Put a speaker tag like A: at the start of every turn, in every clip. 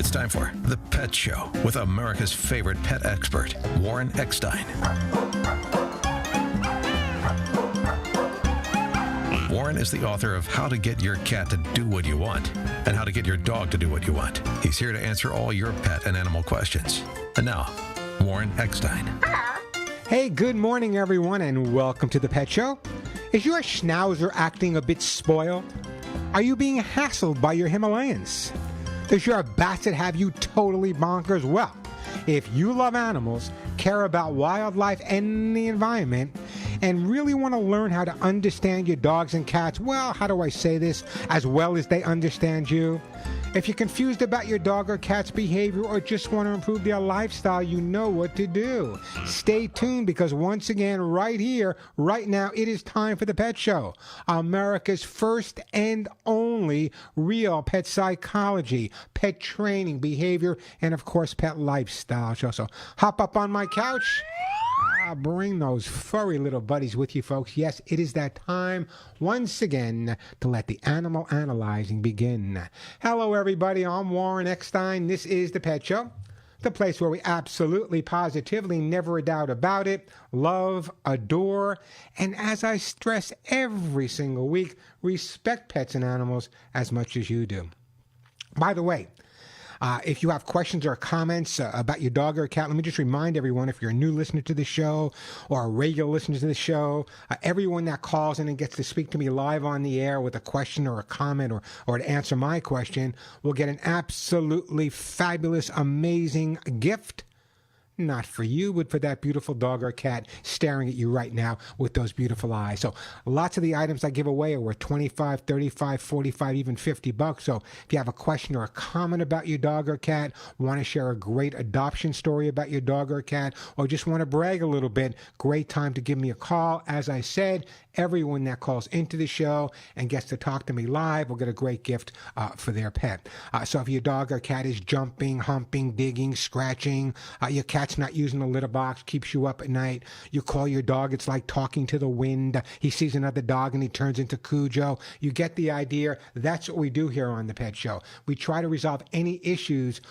A: It's time for The Pet Show with America's favorite pet expert, Warren Eckstein. Warren is the author of How to Get Your Cat to Do What You Want and How to Get Your Dog to Do What You Want. He's here to answer all your pet and animal questions. And now, Warren Eckstein.
B: Hey, good morning, everyone, and welcome to The Pet Show. Is your schnauzer acting a bit spoiled? Are you being hassled by your Himalayans? Does your basset have you totally bonkers? Well, if you love animals, care about wildlife and the environment, and really want to learn how to understand your dogs and cats, well, how do I say this, as well as they understand you? If you're confused about your dog or cat's behavior or just want to improve their lifestyle, you know what to do. Stay tuned because once again, right here, right now, it is time for The Pet Show, America's first and only real pet psychology, pet training, behavior, and of course, pet lifestyle show. So hop up on my couch. Bring those furry little buddies with you, folks. Yes, it is that time once again to let the animal analyzing begin. Hello, everybody. I'm Warren Eckstein. This is The Pet Show, the place where we absolutely, positively, never a doubt about it, love, adore, and as I stress every single week, respect pets and animals as much as you do. By the way, if you have questions or comments about your dog or cat, let me just remind everyone, if you're a new listener to the show or a regular listener to the show, everyone that calls in and gets to speak to me live on the air with a question or a comment or to answer my question will get an absolutely fabulous, amazing gift. Not for you, but for that beautiful dog or cat staring at you right now with those beautiful eyes. So lots of the items I give away are worth $25, $35, $45, even $50. So if you have a question or a comment about your dog or cat, want to share a great adoption story about your dog or cat, or just want to brag a little bit, great time to give me a call. As I said, everyone that calls into the show and gets to talk to me live will get a great gift for their pet. So if your dog or cat is jumping, humping, digging, scratching, your cat's not using the litter box, keeps you up at night, you call your dog, it's like talking to the wind. He sees another dog and he turns into Cujo. You get the idea. That's what we do here on The Pet Show. We try to resolve any issues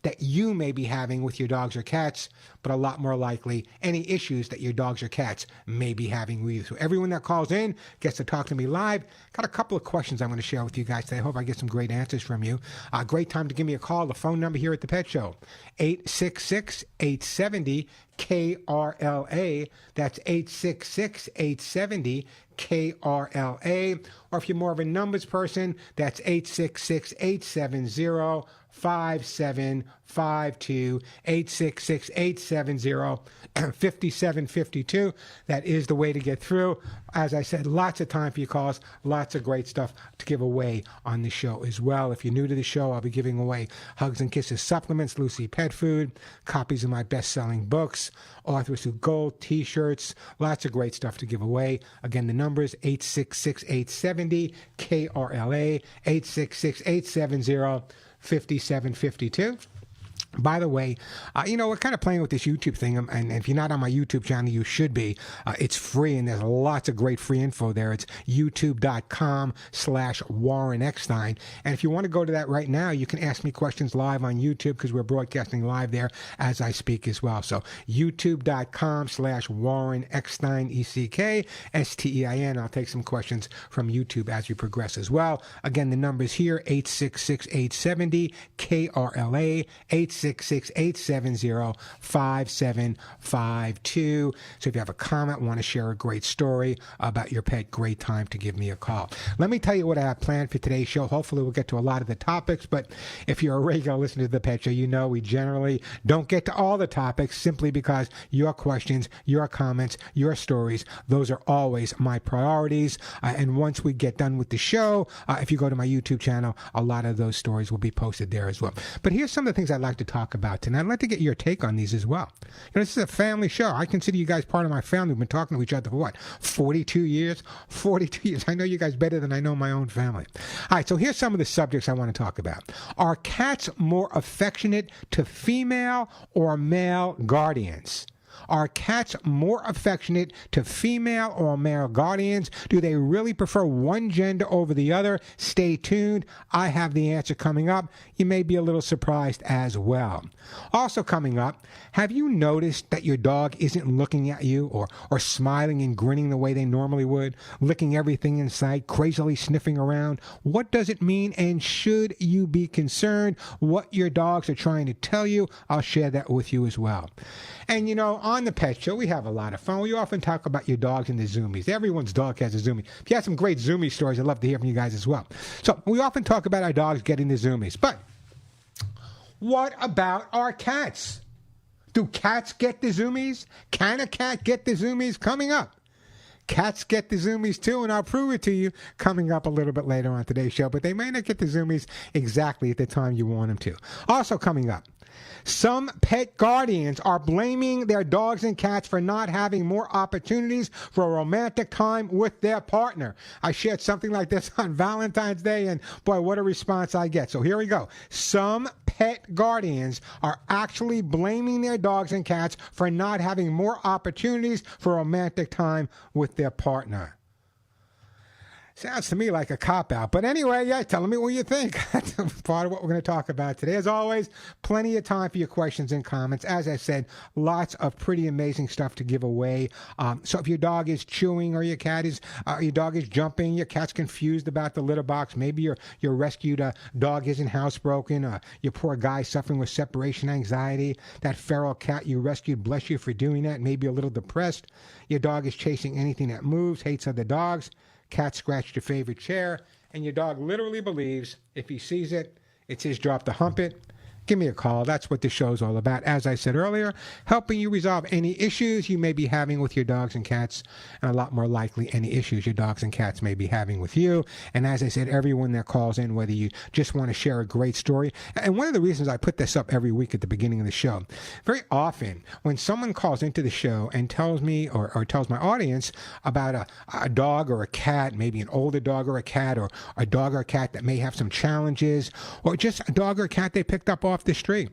B: that you may be having with your dogs or cats, but a lot more likely any issues that your dogs or cats may be having with you. So everyone that calls in gets to talk to me live. Got a couple of questions I'm going to share with you guys today. I hope I get some great answers from you. Great time to give me a call. The phone number here at The Pet Show, 866-870-KRLA. That's 866-870-KRLA. Or if you're more of a numbers person, that's 866-870-5752, 866-870-5752. That is the way to get through. As I said, lots of time for your calls, lots of great stuff to give away on the show as well. If you're new to the show, I'll be giving away Hugs and Kisses supplements, Lucy Pet Food, copies of my best-selling books, Authors Who Gold, T-shirts, lots of great stuff to give away. Again, the number is 866-870-KRLA, 866-870-5752. By the way, we're kind of playing with this YouTube thing, and if you're not on my YouTube channel, you should be. It's free, and there's lots of great free info there. It's youtube.com/Warren Eckstein. And if you want to go to that right now, you can ask me questions live on YouTube because we're broadcasting live there as I speak as well. So youtube.com/Warren Eckstein, ECKSTEIN. I'll take some questions from YouTube as we progress as well. Again, the number is here, 866-870-KRLA, 866-870-5752. So if you have a comment, want to share a great story about your pet, great time to give me a call. Let me tell you what I have planned for today's show. Hopefully we'll get to a lot of the topics, but if you're a regular listener to The Pet Show, you know we generally don't get to all the topics simply because your questions, your comments, your stories, those are always my priorities. And once we get done with the show, if you go to my YouTube channel, a lot of those stories will be posted there as well. But here's some of the things I'd like to talk about tonight. I'd like to get your take on these as well. This is a family show. I consider you guys part of my family. We've been talking to each other for what, 42 years? 42 years. I know you guys better than I know my own family. All right, so here's some of the subjects I want to talk about. Are cats more affectionate to female or male guardians? Are cats more affectionate to female or male guardians? Do they really prefer one gender over the other? Stay tuned. I have the answer coming up. You may be a little surprised as well. Also coming up, have you noticed that your dog isn't looking at you or smiling and grinning the way they normally would, licking everything in sight, crazily sniffing around? What does it mean, and should you be concerned? What your dogs are trying to tell you, I'll share that with you as well. And you know, on the Pet Show, we have a lot of fun. We often talk about your dogs and the zoomies. Everyone's dog has a zoomie. If you have some great zoomie stories, I'd love to hear from you guys as well. So we often talk about our dogs getting the zoomies. But what about our cats? Do cats get the zoomies? Can a cat get the zoomies? Coming up. Cats get the zoomies too, and I'll prove it to you coming up a little bit later on today's show. But they may not get the zoomies exactly at the time you want them to. Also coming up, some pet guardians are blaming their dogs and cats for not having more opportunities for a romantic time with their partner. I shared something like this on Valentine's Day, and boy, what a response I get. So here we go. Some pet guardians are actually blaming their dogs and cats for not having more opportunities for romantic time with their partner. Sounds to me like a cop-out. But anyway, yeah, tell me what you think. That's part of what we're going to talk about today. As always, plenty of time for your questions and comments. As I said, lots of pretty amazing stuff to give away. So if your dog is chewing or your dog is jumping, your cat's confused about the litter box, maybe your rescued dog isn't housebroken, your poor guy suffering with separation anxiety, that feral cat you rescued, bless you for doing that, maybe a little depressed, your dog is chasing anything that moves, hates other dogs, cat scratched your favorite chair, and your dog literally believes if he sees it, it's his job to hump it. Give me a call. That's what this show's all about. As I said earlier, helping you resolve any issues you may be having with your dogs and cats, and a lot more likely any issues your dogs and cats may be having with you. And as I said, everyone that calls in, whether you just want to share a great story, and one of the reasons I put this up every week at the beginning of the show, very often when someone calls into the show and tells me or tells my audience about a dog or a cat, maybe an older dog or a cat, or a dog or a cat that may have some challenges, or just a dog or a cat they picked up off the street.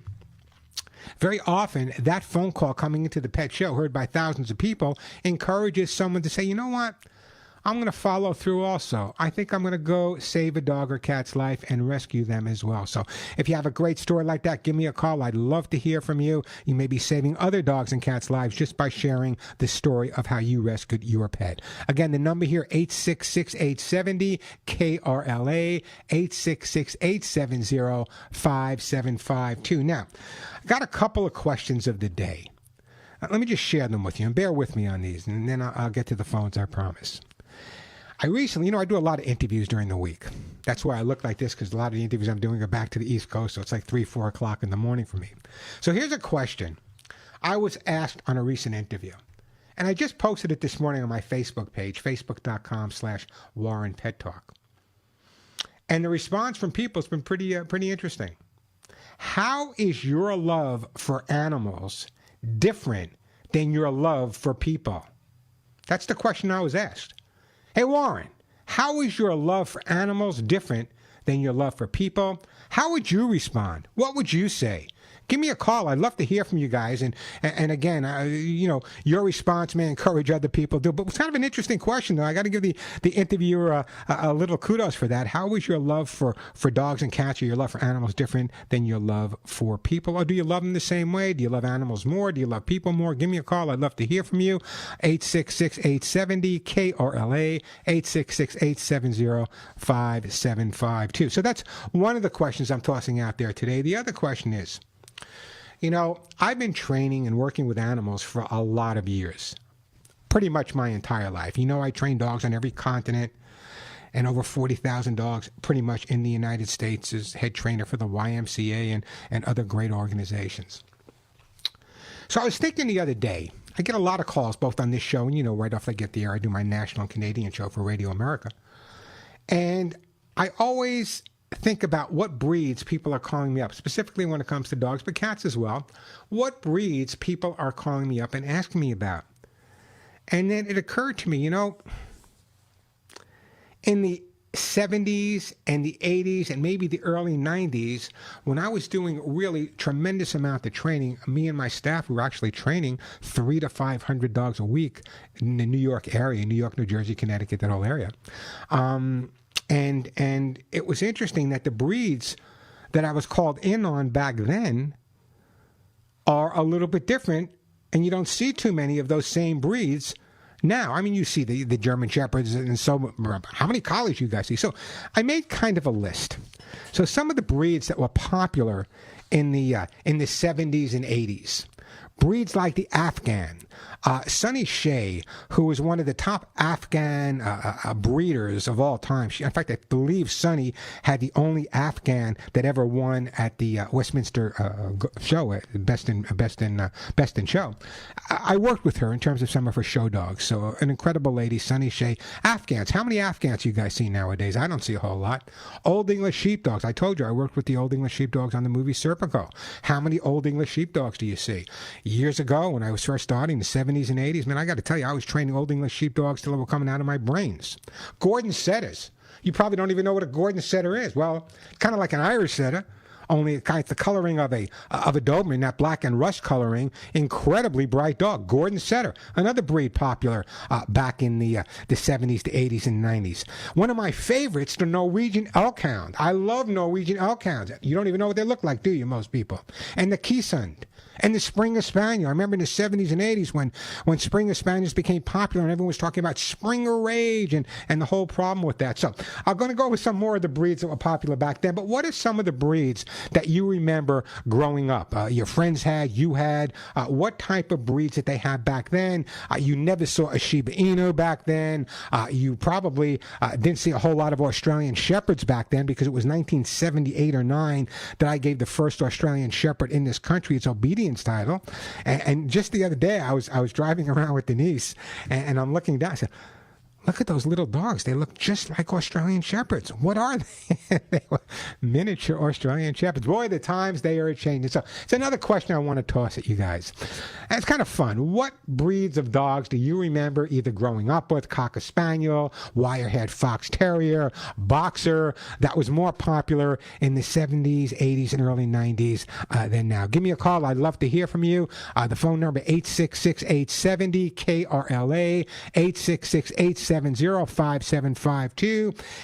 B: Very often, that phone call coming into the Pet Show, heard by thousands of people, encourages someone to say, you know what? I'm going to follow through also. I think I'm going to go save a dog or cat's life and rescue them as well. So if you have a great story like that, give me a call. I'd love to hear from you. You may be saving other dogs and cats' lives just by sharing the story of how you rescued your pet. Again, the number here, 866-870-KRLA, 866-870-5752. Now, I got a couple of questions of the day. Let me just share them with you, and bear with me on these, and then I'll get to the phones, I promise. I recently, I do a lot of interviews during the week. That's why I look like this, because a lot of the interviews I'm doing are back to the East Coast, so it's like 3, 4 o'clock in the morning for me. So here's a question I was asked on a recent interview. And I just posted it this morning on my Facebook page, facebook.com/Warren Pet Talk. And the response from people has been pretty interesting. How is your love for animals different than your love for people? That's the question I was asked. Hey, Warren, how is your love for animals different than your love for people? How would you respond? What would you say? Give me a call. I'd love to hear from you guys. And again, your response may encourage other people to. But it's kind of an interesting question, though. I got to give the interviewer a little kudos for that. How is your love for dogs and cats, or your love for animals, different than your love for people? Or do you love them the same way? Do you love animals more? Do you love people more? Give me a call. I'd love to hear from you. 866-870-KRLA, 866-870-5752. So that's one of the questions I'm tossing out there today. The other question is, I've been training and working with animals for a lot of years, pretty much my entire life. I train dogs on every continent, and over 40,000 dogs pretty much in the United States as head trainer for the YMCA and other great organizations. So I was thinking the other day, I get a lot of calls both on this show and, right off I get the air, I do my national and Canadian show for Radio America. And I always think about what breeds people are calling me up, specifically when it comes to dogs, but cats as well. What breeds people are calling me up and asking me about. And then it occurred to me, in the 70s and the 80s and maybe the early 90s, when I was doing really tremendous amount of training, me and my staff were actually training 300 to 500 dogs a week in the New York area, New York, New Jersey, Connecticut, that whole area. And it was interesting that the breeds that I was called in on back then are a little bit different, and you don't see too many of those same breeds now. I mean, you see the German Shepherds, and so how many collies you guys see? So I made kind of a list. So some of the breeds that were popular in the 70s and 80s, breeds like the Afghan. Sonny Shea, who was one of the top Afghan breeders of all time. In fact, I believe Sonny had the only Afghan that ever won at the Westminster show, Best in Show. I worked with her in terms of some of her show dogs. So an incredible lady, Sonny Shea. Afghans. How many Afghans you guys see nowadays? I don't see a whole lot. Old English sheepdogs. I told you I worked with the Old English sheepdogs on the movie Serpico. How many Old English sheepdogs do you see? Years ago, when I was first starting, the 70s and 80s, man, I got to tell you, I was training Old English sheepdogs till they were coming out of my brains. Gordon setters. You probably don't even know what a Gordon setter is. Well, kind of like an Irish setter, only kind of the coloring of a Doberman, that black and rust coloring. Incredibly bright dog. Gordon setter, another breed popular back in the 70s to 80s and 90s. One of my favorites, the Norwegian Elkhound. I love Norwegian Elkhounds. You don't even know what they look like, do you, most people? And the Keesund. And the Springer Spaniel. I remember in the 70s and 80s when Springer Spaniels became popular and everyone was talking about Springer Rage and the whole problem with that. So I'm going to go with some more of the breeds that were popular back then. But what are some of the breeds that you remember growing up? Your friends had, you had. What type of breeds did they have back then? You never saw a Shiba Inu back then. You probably didn't see a whole lot of Australian Shepherds back then because it was 1978 or 9 that I gave the first Australian Shepherd in this country its obedience title. And just the other day, I was driving around with Denise, and I'm looking down. I said, look at those little dogs. They look just like Australian Shepherds. What are they? They were miniature Australian Shepherds. Boy, the times they are changing. So it's another question I want to toss at you guys. And it's kind of fun. What breeds of dogs do you remember either growing up with? Cocker Spaniel, Wire-haired Fox Terrier, Boxer, that was more popular in the 70s, 80s, and early 90s than now. Give me a call. I'd love to hear from you. The phone number, 866-870-KRLA, 866-870-5752.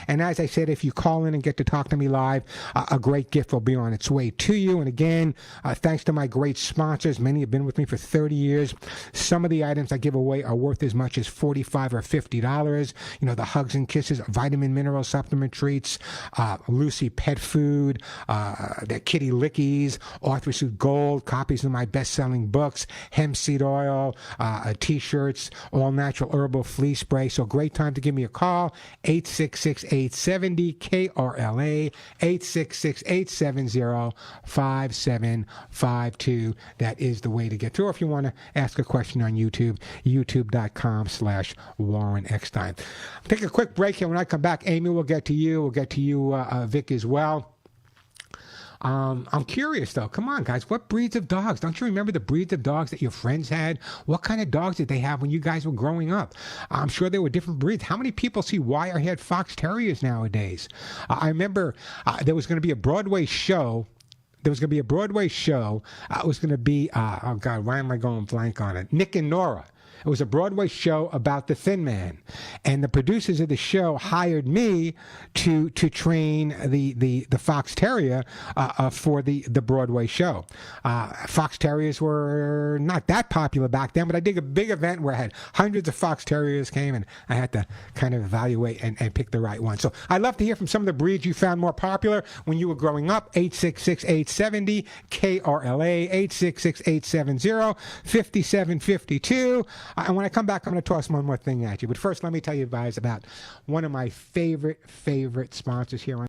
B: And as I said, if you call in and get to talk to me live, a great gift will be on its way to you. And again, thanks to my great sponsors. Many have been with me for 30 years. Some of the items I give away are worth as much as $45 or $50. You know, the Hugs and Kisses, vitamin mineral supplement treats, Lucy pet food, the Kitty Lickies, Arthur Gold, copies of my best-selling books, hemp seed oil, T-shirts, all natural herbal flea spray. So great time to give me a call, 866-870-KRLA, 866-870-5752. That is the way to get through. If you want to ask a question on YouTube, youtube.com/Warren Eckstein. Take a quick break here. When I come back, Amy will get to you. We'll get to you, Vic, as well. I'm curious, though. Come on, guys. What breeds of dogs? Don't you remember the breeds of dogs that your friends had? What kind of dogs did they have when you guys were growing up? I'm sure there were different breeds. How many people see wire-haired Fox Terriers nowadays? I remember there was going to be a Broadway show. It was going to be, oh, God, why am I going blank on it? Nick and Nora. It was a Broadway show about the Thin Man, and the producers of the show hired me to train the Fox Terrier for the Broadway show. Fox Terriers were not that popular back then, but I did a big event where I had hundreds of Fox Terriers came, and I had to kind of evaluate and pick the right one. So I'd love to hear from some of the breeds you found more popular when you were growing up. 866-870-KRLA, 866-870-5752. And when I come back, I'm going to toss one more thing at you. But first, let me tell you guys about one of my favorite sponsors here on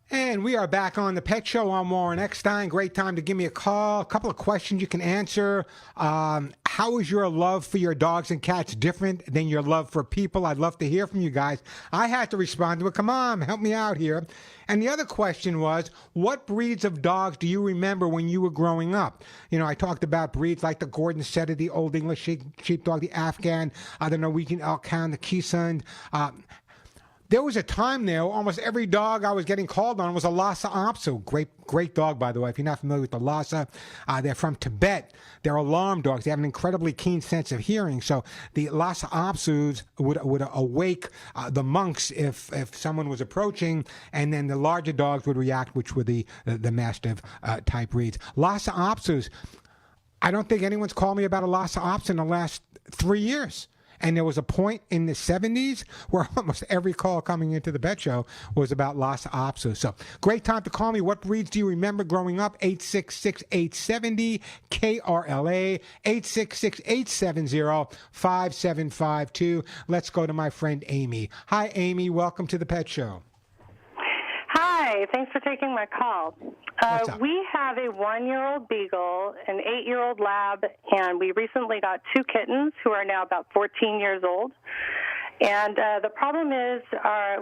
B: And we are back on the Pet Show. I'm Warren Eckstein. Great time to give me a call. A couple of questions you can answer. How is your love for your dogs and cats different than your love for people? I'd love to hear from you guys. I had to respond to it. Come on, help me out here. And the other question was, what breeds of dogs do you remember when you were growing up? You know, I talked about breeds like the Gordon Setter, the Old English Sheepdog, the Afghan, the Norwegian Elk Hound, the Keesund. There was a time there, almost every dog I was getting called on was a Lhasa Apso. Great dog, by the way. If you're not familiar with the Lhasa, they're from Tibet. They're alarm dogs. They have an incredibly keen sense of hearing. So the Lhasa Apsos would awake the monks if someone was approaching, and then the larger dogs would react, which were the Mastiff type breeds. Lhasa Apsos, I don't think anyone's called me about a Lhasa Apso in the last 3 years. And there was a point in the 70s where almost every call coming into the Pet Show was about Lhasa Apso. So great time to call me. What breeds do you remember growing up? 866-870-KRLA, 866-870-5752. Let's go to my friend Amy. Hi, Amy. Welcome to the Pet Show.
C: Hi, thanks for taking my call.
B: What's up?
C: We have a 1-year-old beagle, an 8-year-old lab, and we recently got 2 kittens who are now about 14 years old. And the problem is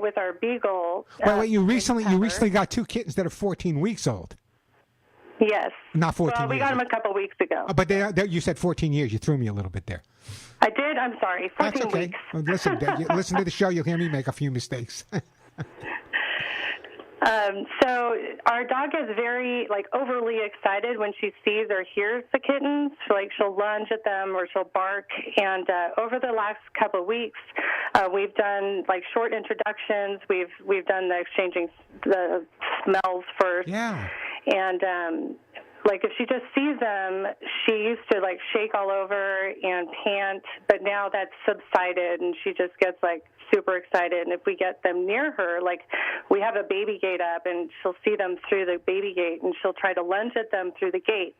C: with our beagle.
B: Wait, you recently got 2 kittens that are 14 weeks old.
C: Yes.
B: Not 14
C: Well, we
B: years.
C: got them a couple weeks ago.
B: But you said 14 years. You threw me a little bit there.
C: I did. I'm sorry. 14
B: That's okay.
C: weeks.
B: Well, listen to the show. You'll hear me make a few mistakes.
C: So our dog is very, overly excited when she sees or hears the kittens. She'll lunge at them or she'll bark. And over the last couple of weeks, we've done, short introductions. We've done the exchanging the smells first.
B: Yeah.
C: And, if she just sees them, she used to, shake all over and pant. But now that's subsided, and she just gets, super excited. And if we get them near her, we have a baby gate up, and she'll see them through the baby gate, and she'll try to lunge at them through the gate.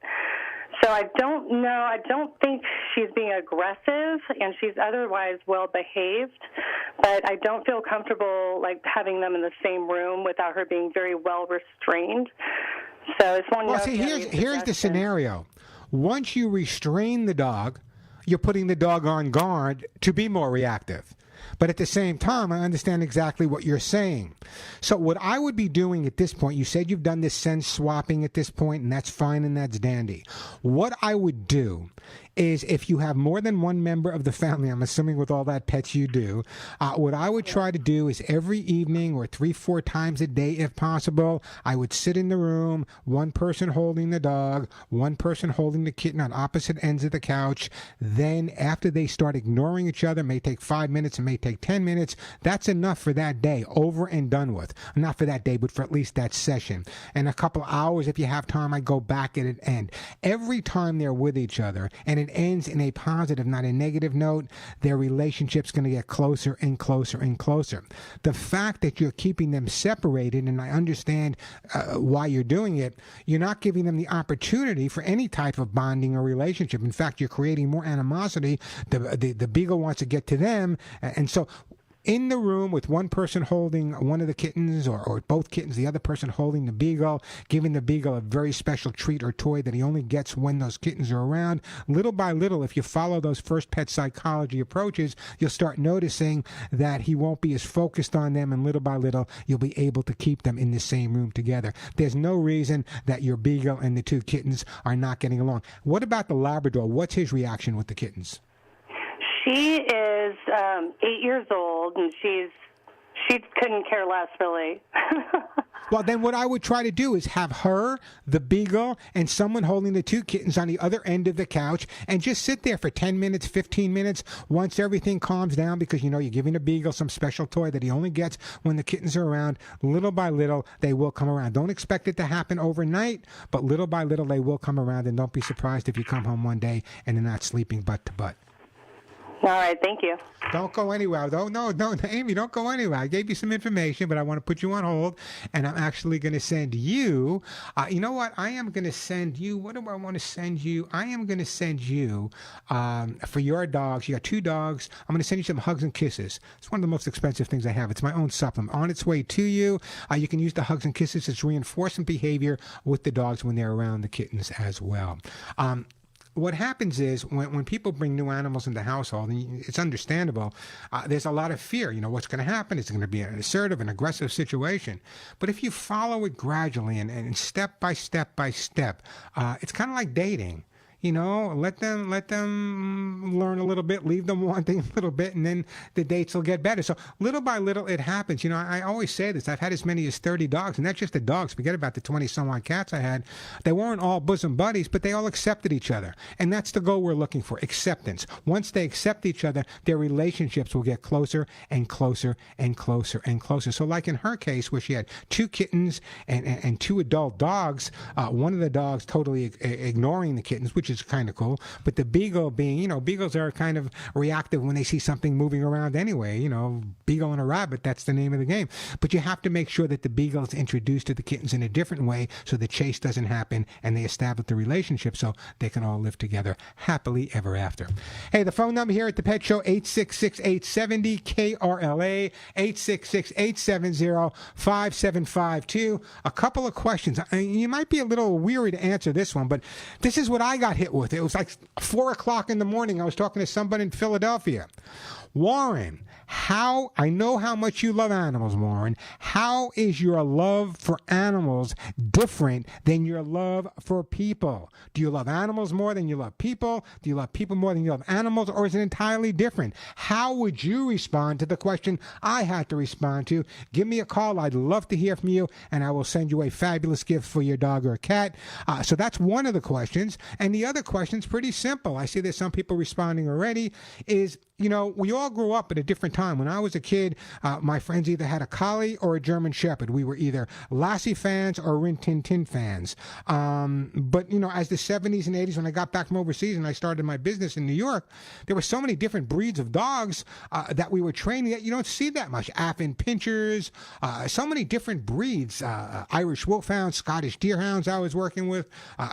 C: So I don't know. I don't think she's being aggressive, and she's otherwise well behaved. But I don't feel comfortable having them in the same room without her being very well restrained. So it's one.
B: Well, see, here's the scenario. Once you restrain the dog, you're putting the dog on guard to be more reactive. But at the same time, I understand exactly what you're saying. So what I would be doing at this point, you said you've done this sense swapping at this point, and that's fine and that's dandy. What I would do is if you have more than one member of the family, I'm assuming with all that pets you do, what I would try to do is every evening or 3-4 times a day if possible, I would sit in the room, one person holding the dog, one person holding the kitten on opposite ends of the couch. Then after they start ignoring each other, it may take 5 minutes, it may take 10 minutes, that's enough for that day, over and done with. Not for that day, but for at least that session. And a couple hours, if you have time, I go back at it end. Every time they're with each other, and it ends in a positive, not a negative note, their relationship's going to get closer and closer and closer. The fact that you're keeping them separated, and I understand why you're doing it, you're not giving them the opportunity for any type of bonding or relationship. In fact, you're creating more animosity. The beagle wants to get to them, and so in the room with one person holding one of the kittens or both kittens, the other person holding the beagle, giving the beagle a very special treat or toy that he only gets when those kittens are around. Little by little, if you follow those first pet psychology approaches, you'll start noticing that he won't be as focused on them, and little by little, you'll be able to keep them in the same room together. There's no reason that your beagle and the 2 kittens are not getting along. What about the Labrador? What's his reaction with the kittens?
C: She is 8 years old, and she couldn't care less, really.
B: Well, then what I would try to do is have her, the beagle, and someone holding the 2 kittens on the other end of the couch and just sit there for 10 minutes, 15 minutes. Once everything calms down, because, you're giving the beagle some special toy that he only gets when the kittens are around, little by little, they will come around. Don't expect it to happen overnight, but little by little, they will come around, and don't be surprised if you come home one day and they're not sleeping butt to butt.
C: All right, thank you.
B: Don't go anywhere. No, Amy, don't go anywhere. I gave you some information, but I want to put you on hold, and I'm actually going to send you. You know what? I am going to send you. What do I want to send you? I am going to send you for your dogs. You got 2 dogs. I'm going to send you some hugs and kisses. It's one of the most expensive things I have. It's my own supplement on its way to you. You can use the hugs and kisses. It's reinforcing behavior with the dogs when they're around the kittens as well. What happens is when people bring new animals into the household, and it's understandable, there's a lot of fear. You know, what's going to happen? Is it going to be an assertive and aggressive situation? But if you follow it gradually and step by step by step, it's kind of like dating. You know, let them learn a little bit, leave them wanting a little bit, and then the dates will get better. So little by little, it happens. You know, I always say this. I've had as many as 30 dogs, and that's just the dogs. Forget about the 20-some-odd cats I had. They weren't all bosom buddies, but they all accepted each other. And that's the goal we're looking for, acceptance. Once they accept each other, their relationships will get closer and closer and closer and closer. So like in her case, where she had 2 kittens and 2 adult dogs, one of the dogs totally ignoring the kittens, which is kind of cool. But the beagle being, you know, beagles are kind of reactive when they see something moving around anyway. You know, beagle and a rabbit, that's the name of the game. But you have to make sure that the beagle is introduced to the kittens in a different way so the chase doesn't happen and they establish the relationship so they can all live together happily ever after. Hey, the phone number here at the Pet Show, 866-870-KRLA, 866-870-5752. A couple of questions. You might be a little weary to answer this one, but this is what I got hit with. It was like 4 o'clock in the morning. I was talking to somebody in Philadelphia. Warren, I know how much you love animals, Warren. How is your love for animals different than your love for people? Do you love animals more than you love people? Do you love people more than you love animals? Or is it entirely different? How would you respond to the question I had to respond to? Give me a call. I'd love to hear from you, and I will send you a fabulous gift for your dog or cat. So that's one of the questions. And the other question is pretty simple. I see there's some people responding already, is, you know, we all grew up at a different time. When I was a kid, my friends either had a Collie or a German Shepherd. We were either Lassie fans or Rin Tin Tin fans. But, you know, as the 70s and 80s, when I got back from overseas and I started my business in New York, there were so many different breeds of dogs that we were training that you don't see that much. Affin Pinchers, so many different breeds. Irish Wolfhounds, Scottish Deerhounds I was working with,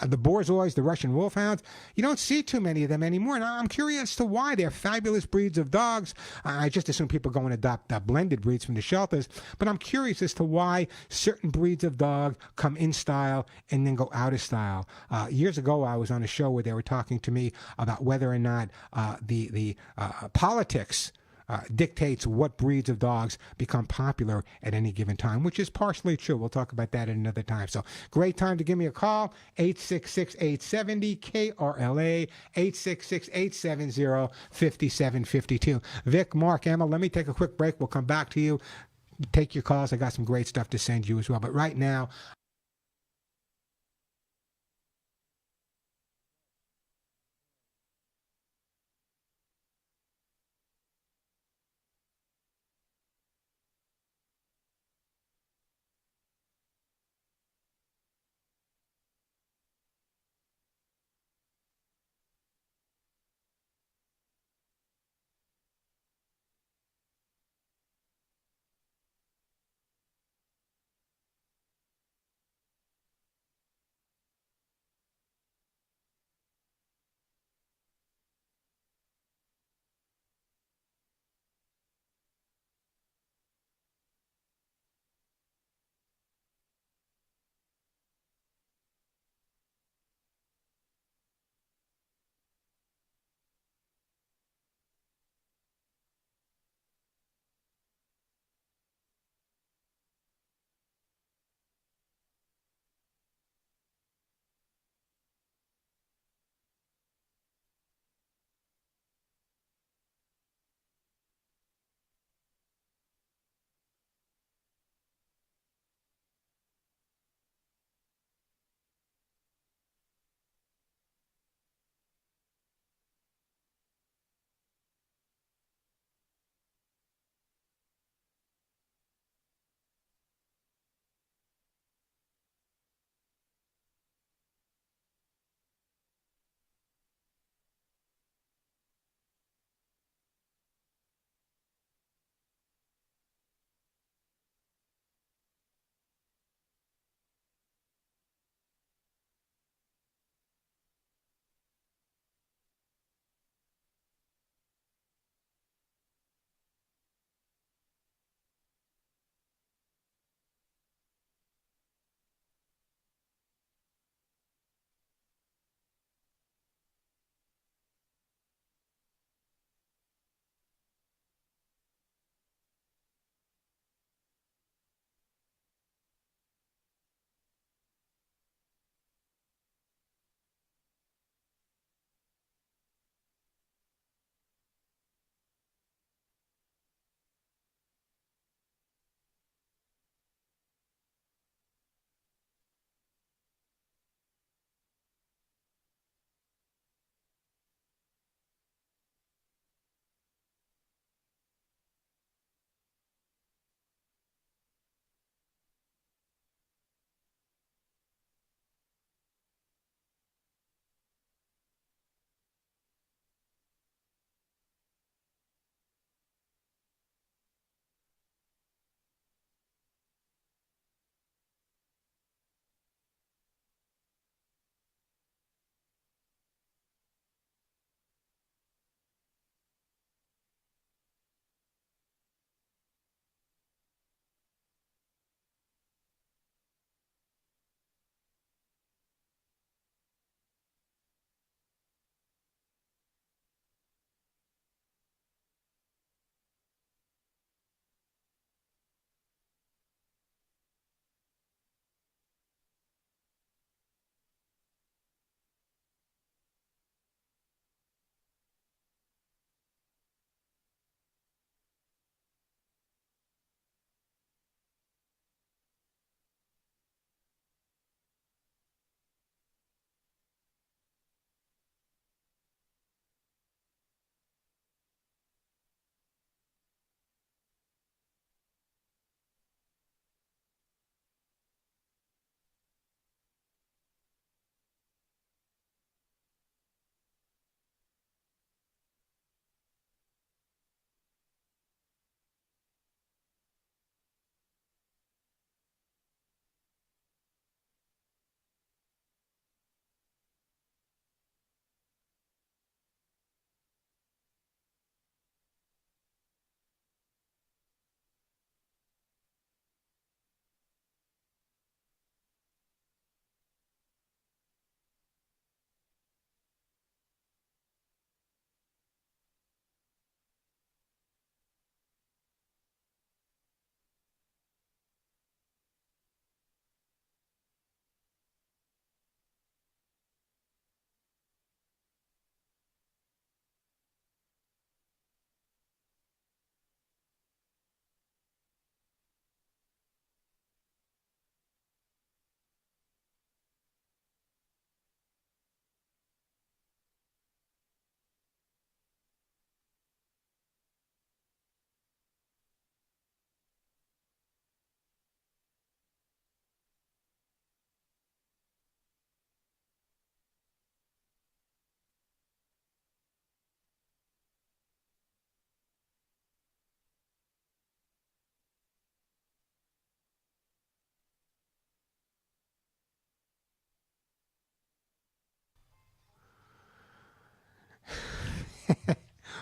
B: the Borzois, the Russian Wolfhounds. You don't see too many of them anymore. And I'm curious as to why. They're fabulous breeds of dogs. I just assume people go and adopt blended breeds from the shelters, but I'm curious as to why certain breeds of dog come in style and then go out of style. Years ago, I was on a show where they were talking to me about whether or not the politics dictates what breeds of dogs become popular at any given time, which is partially true. We'll talk about that at another time. So great time to give me a call, 866-870-KRLA, 866-870-5752. Vic, Mark, Emma, let me take a quick break. We'll come back to you. Take your calls. I got some great stuff to send you as well. But right now,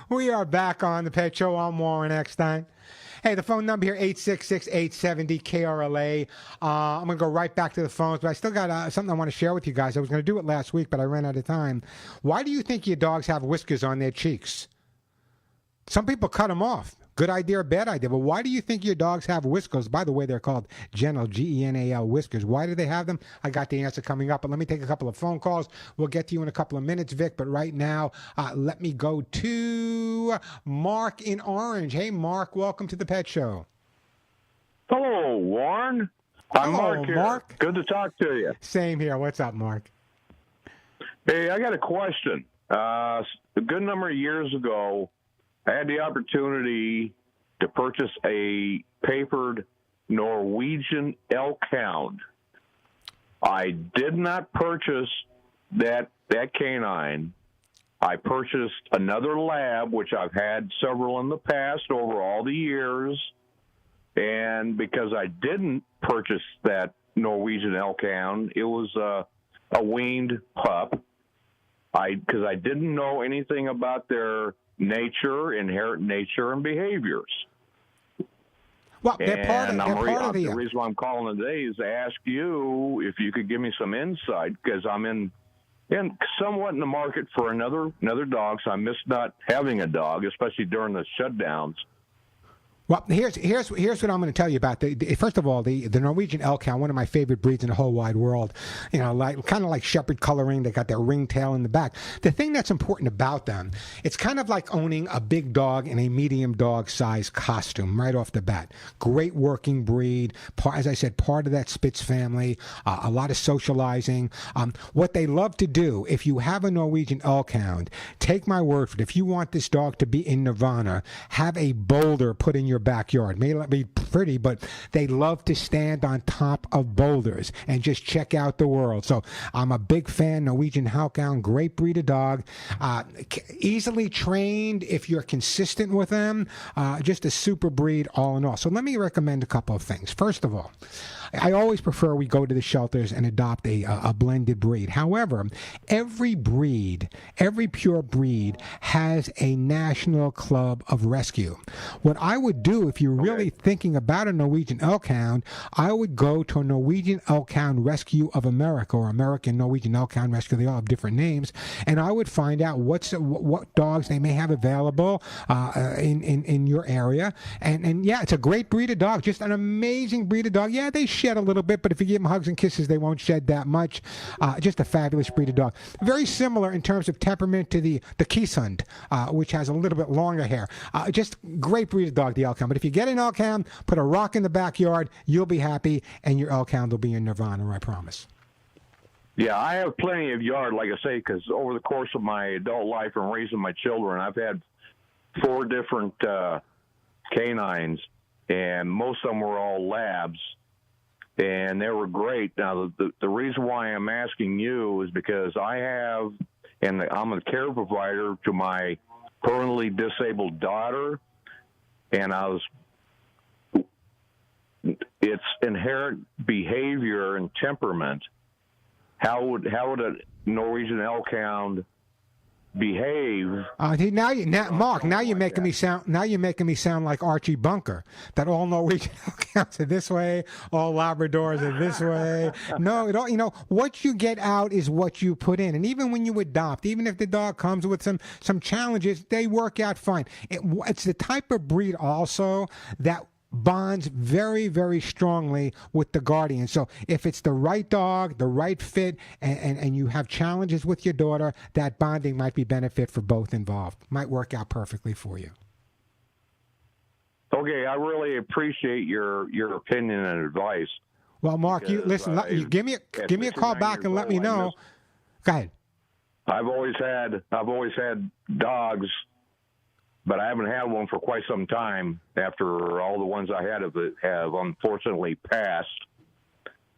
B: We are back on the Pet Show. I'm Warren Eckstein. Hey, the phone number here, 866-870-KRLA. I'm going to go right back to the phones, but I still got something I want to share with you guys. I was going to do it last week, but I ran out of time. Why do you think your dogs have whiskers on their cheeks? Some people cut them off. Good idea or bad idea, but why do you think your dogs have whiskers? By the way, they're called gentle, Genal whiskers. Why do they have them? I got the answer coming up, but let me take a couple of phone calls. We'll get to you in a couple of minutes, Vic, but right now, let me go to Mark in Orange. Hey, Mark, welcome to the Pet Show.
D: Hello, Warren. I'm Mark here.
B: Mark.
D: Good to talk to you.
B: Same here. What's up, Mark?
D: Hey, I got a question. A good number of years ago, I had the opportunity to purchase a papered Norwegian elk hound. I did not purchase that canine. I purchased another lab, which I've had several in the past over all the years. And because I didn't purchase that Norwegian elk hound, it was a weaned pup. Because I didn't know anything about their nature, inherent nature, and behaviors.
B: Well, they're part of
D: the reason why I'm calling today is to ask you if you could give me some insight, because I'm in somewhat in the market for another dog, so I miss not having a dog, especially during the shutdowns.
B: Well, here's what I'm going to tell you about. First of all, the Norwegian elk hound, one of my favorite breeds in the whole wide world. You know, kind of like shepherd coloring. They got their ringtail in the back. The thing that's important about them, it's kind of like owning a big dog in a medium dog size costume right off the bat. Great working breed. As I said, part of that Spitz family. A lot of socializing. What they love to do, if you have a Norwegian elk hound, take my word for it. If you want this dog to be in nirvana, have a boulder put in your backyard. May not be pretty, but they love to stand on top of boulders and just check out the world. So I'm a big fan. Norwegian Hound, great breed of dog, easily trained if you're consistent with them. Just a super breed all in all. So let me recommend a couple of things. First of all, I always prefer we go to the shelters and adopt a blended breed. However, every pure breed has a national club of rescue. What I would do if you're really thinking about a Norwegian elk hound, I would go to a Norwegian Elk Hound Rescue of America or American Norwegian Elk Hound Rescue. They all have different names, and I would find out what dogs they may have available in your area. And yeah, it's a great breed of dog, just an amazing breed of dog. Yeah, they shed a little bit, but if you give them hugs and kisses, they won't shed that much. Just a fabulous breed of dog. Very similar in terms of temperament to the Keeshund, which has a little bit longer hair. Just great breed of dog, the elk hound. But if you get an elk hound, put a rock in the backyard, you'll be happy, and your elk hound will be in nirvana, I promise.
D: Yeah, I have plenty of yard, like I say, because over the course of my adult life and raising my children, I've had 4 different canines, and most of them were all labs, and they were great. Now, the reason why I'm asking you is because I'm a care provider to my permanently disabled daughter, and its inherent behavior and temperament. How would a Norwegian elk hound behave?
B: Mark, now you're making me sound like Archie Bunker. That all Norwegian elk hounds are this way, all Labradors are this way. No, what you get out is what you put in. And even when you adopt, even if the dog comes with some challenges, they work out fine. It's the type of breed also that bonds very, very strongly with the guardian. So if it's the right dog, the right fit, and you have challenges with your daughter, that bonding might be benefit for both involved. Might work out perfectly for you.
D: Okay, I really appreciate your opinion and advice.
B: Well, Mark, you give me a call back and let me know. Go ahead.
D: I've always had dogs, but I haven't had one for quite some time after all the ones I had have unfortunately passed.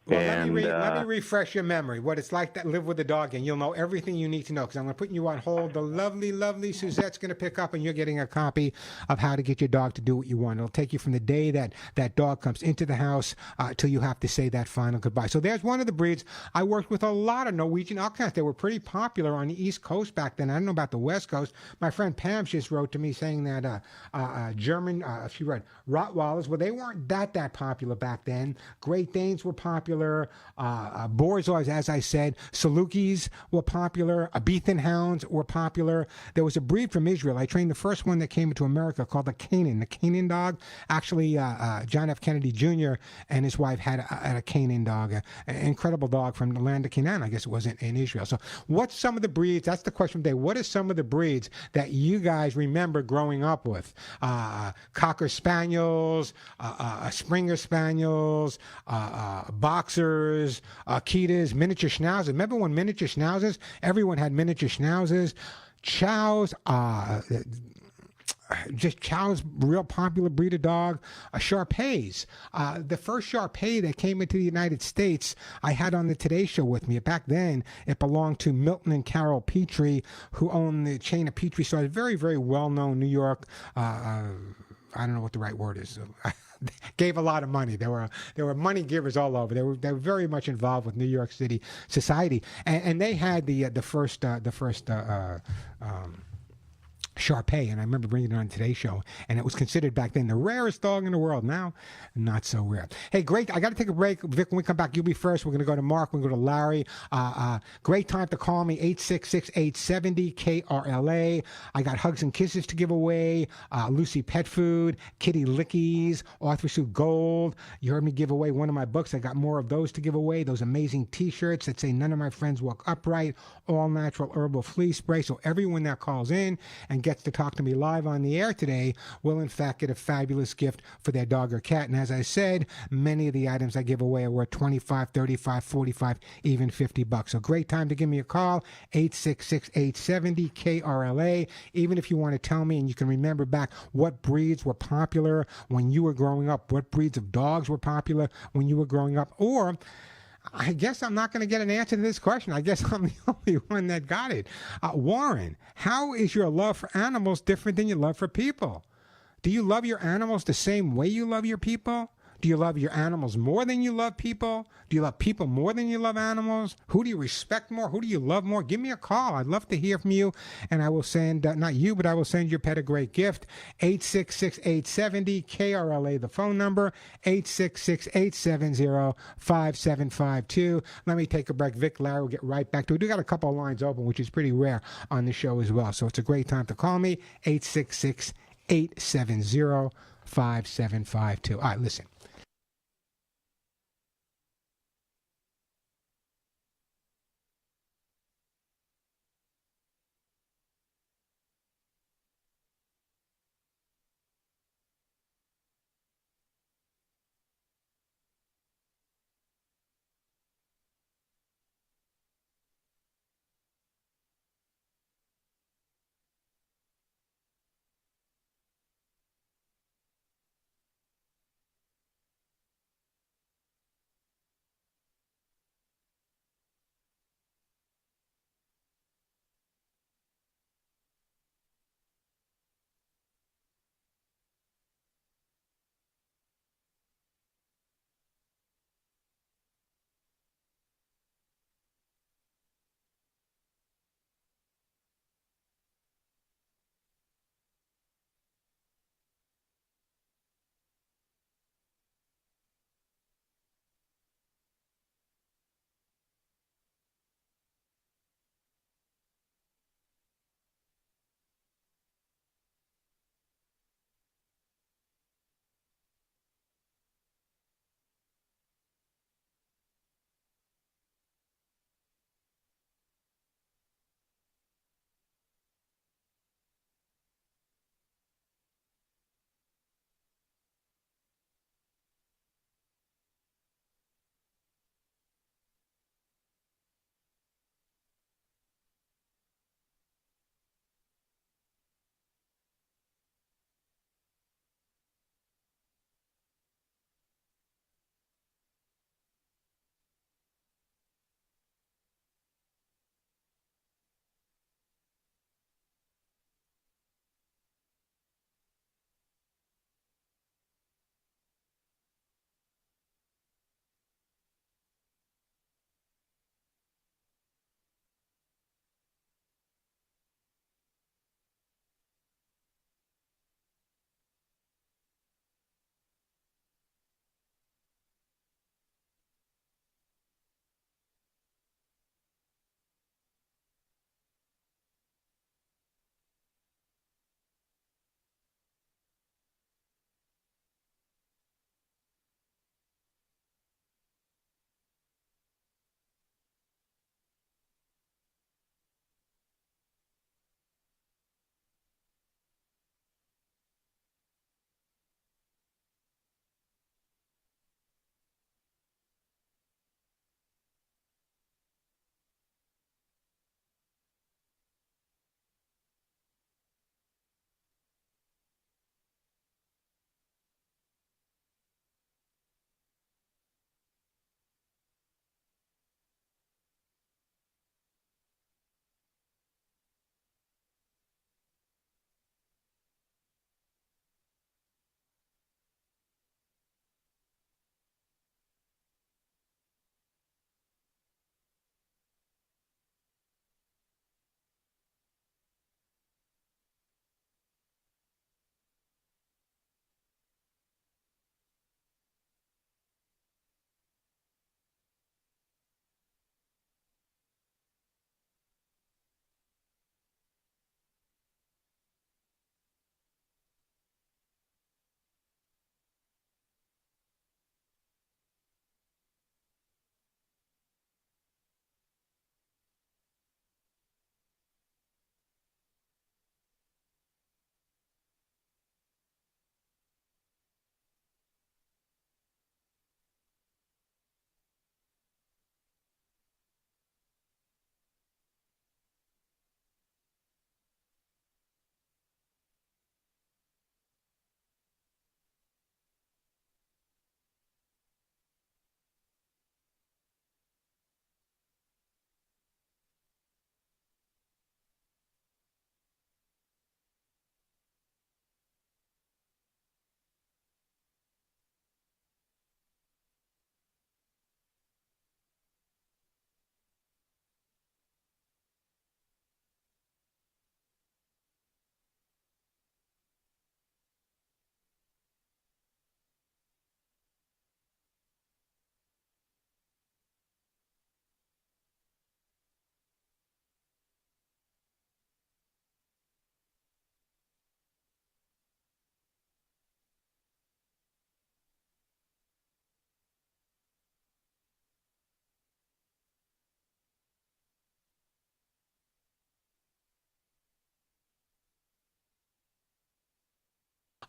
B: Well,
D: And
B: let me refresh your memory. What it's like to live with a dog, and you'll know everything you need to know. Because I'm going to put you on hold. The lovely, lovely Suzette's going to pick up, and you're getting a copy of How to Get Your Dog to Do What You Want. It'll take you from the day that that dog comes into the house till you have to say that final goodbye. So there's one of the breeds. I worked with a lot of Norwegian Outcasts. They were pretty popular on the East Coast back then. I don't know about the West Coast. My friend Pam just wrote to me saying that German, she read Rottweilers. Well, they weren't that popular back then. Great Danes were popular. Borzoi, as I said, Salukis were popular. Abethan Hounds were popular. There was a breed from Israel. I trained the first one that came into America called the Canaan dog. Actually, John F. Kennedy Jr. and his wife had a Canaan dog, an incredible dog from the land of Canaan, I guess it was in Israel. So what's some of the breeds? That's the question of the day. What are some of the breeds that you guys remember growing up with? Cocker Spaniels, Springer Spaniels, Boxers, Akitas, miniature Schnauzers. Remember when miniature Schnauzers? Everyone had miniature Schnauzers. Chows, just Chow's real popular breed of dog. Shar-Peis. The first Shar-Pei that came into the United States, I had on the Today Show with me. Back then, it belonged to Milton and Carol Petrie, who owned the chain of Petrie stores. Very, very well-known New York. I don't know what the right word is. Gave a lot of money. There were money givers all over. They were very much involved with New York City society, and they had the first Shar-Pei, and I remember bringing it on Today's Show, and it was considered back then the rarest dog in the world. Now, not so rare. Hey, great. I got to take a break. Vic, when we come back, you'll be first. We're going to go to Mark. We're going to go to Larry. Great time to call me, 866-870-KRLA. I got hugs and kisses to give away, Lucy Pet Food, Kitty Lickies, Arthur Suit Gold. You heard me give away one of my books. I got more of those to give away, those amazing T-shirts that say None of My Friends Walk Upright, all natural herbal flea spray. So everyone that calls in and gets to talk to me live on the air today will in fact get a fabulous gift for their dog or cat. And as I said, many of the items I give away are worth 25, 35, 45, even $50. So great time to give me a call, 866-870-KRLA. Even if you want to tell me and you can remember back what breeds were popular when you were growing up, what breeds of dogs were popular when you were growing up, or I guess I'm not going to get an answer to this question. I guess I'm the only one that got it. Warren, how is your love for animals different than your love for people? Do you love your animals the same way you love your people? Do you love your animals more than you love people? Do you love people more than you love animals? Who do you respect more? Who do you love more? Give me a call. I'd love to hear from you, and I will send, not you, but I will send your pet a great gift. 866-870-KRLA, the phone number, 866-870-5752. Let me take a break. Vic, Larry will get right back to it. We do got a couple of lines open, which is pretty rare on the show as well. So it's a great time to call me, 866-870-5752. All right, listen.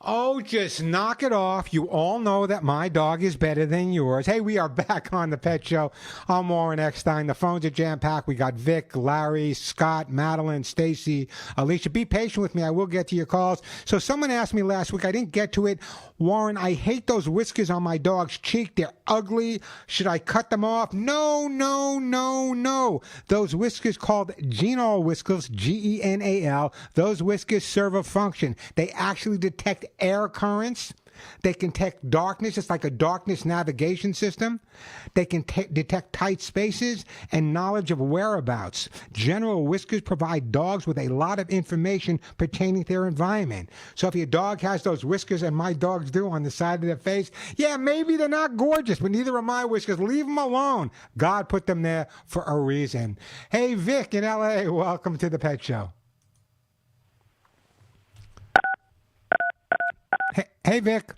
B: Oh, just knock it off. You all know that my dog is better than yours. Hey, we are back on the Pet Show. I'm Warren Eckstein. The phones are jam-packed. We got Vic, Larry, Scott, Madeline, Stacy, Alicia. Be patient with me. I will get to your calls. So someone asked me last week. I didn't get to it. Warren, I hate those whiskers on my dog's cheek. They're ugly. Should I cut them off? No, no, no, no. Those whiskers called Genal whiskers, Genal, those whiskers serve a function. They actually detect air currents. They can detect darkness. It's like a darkness navigation system. They can detect tight spaces and knowledge of whereabouts. General whiskers provide dogs with a lot of information pertaining to their environment. So if your dog has those whiskers, and my dogs do, on the side of their face, yeah, maybe they're not gorgeous, but neither are my whiskers. Leave them alone. God put them there for a reason. Hey, Vic in L.A., welcome to the Pet Show. Hey, Vic.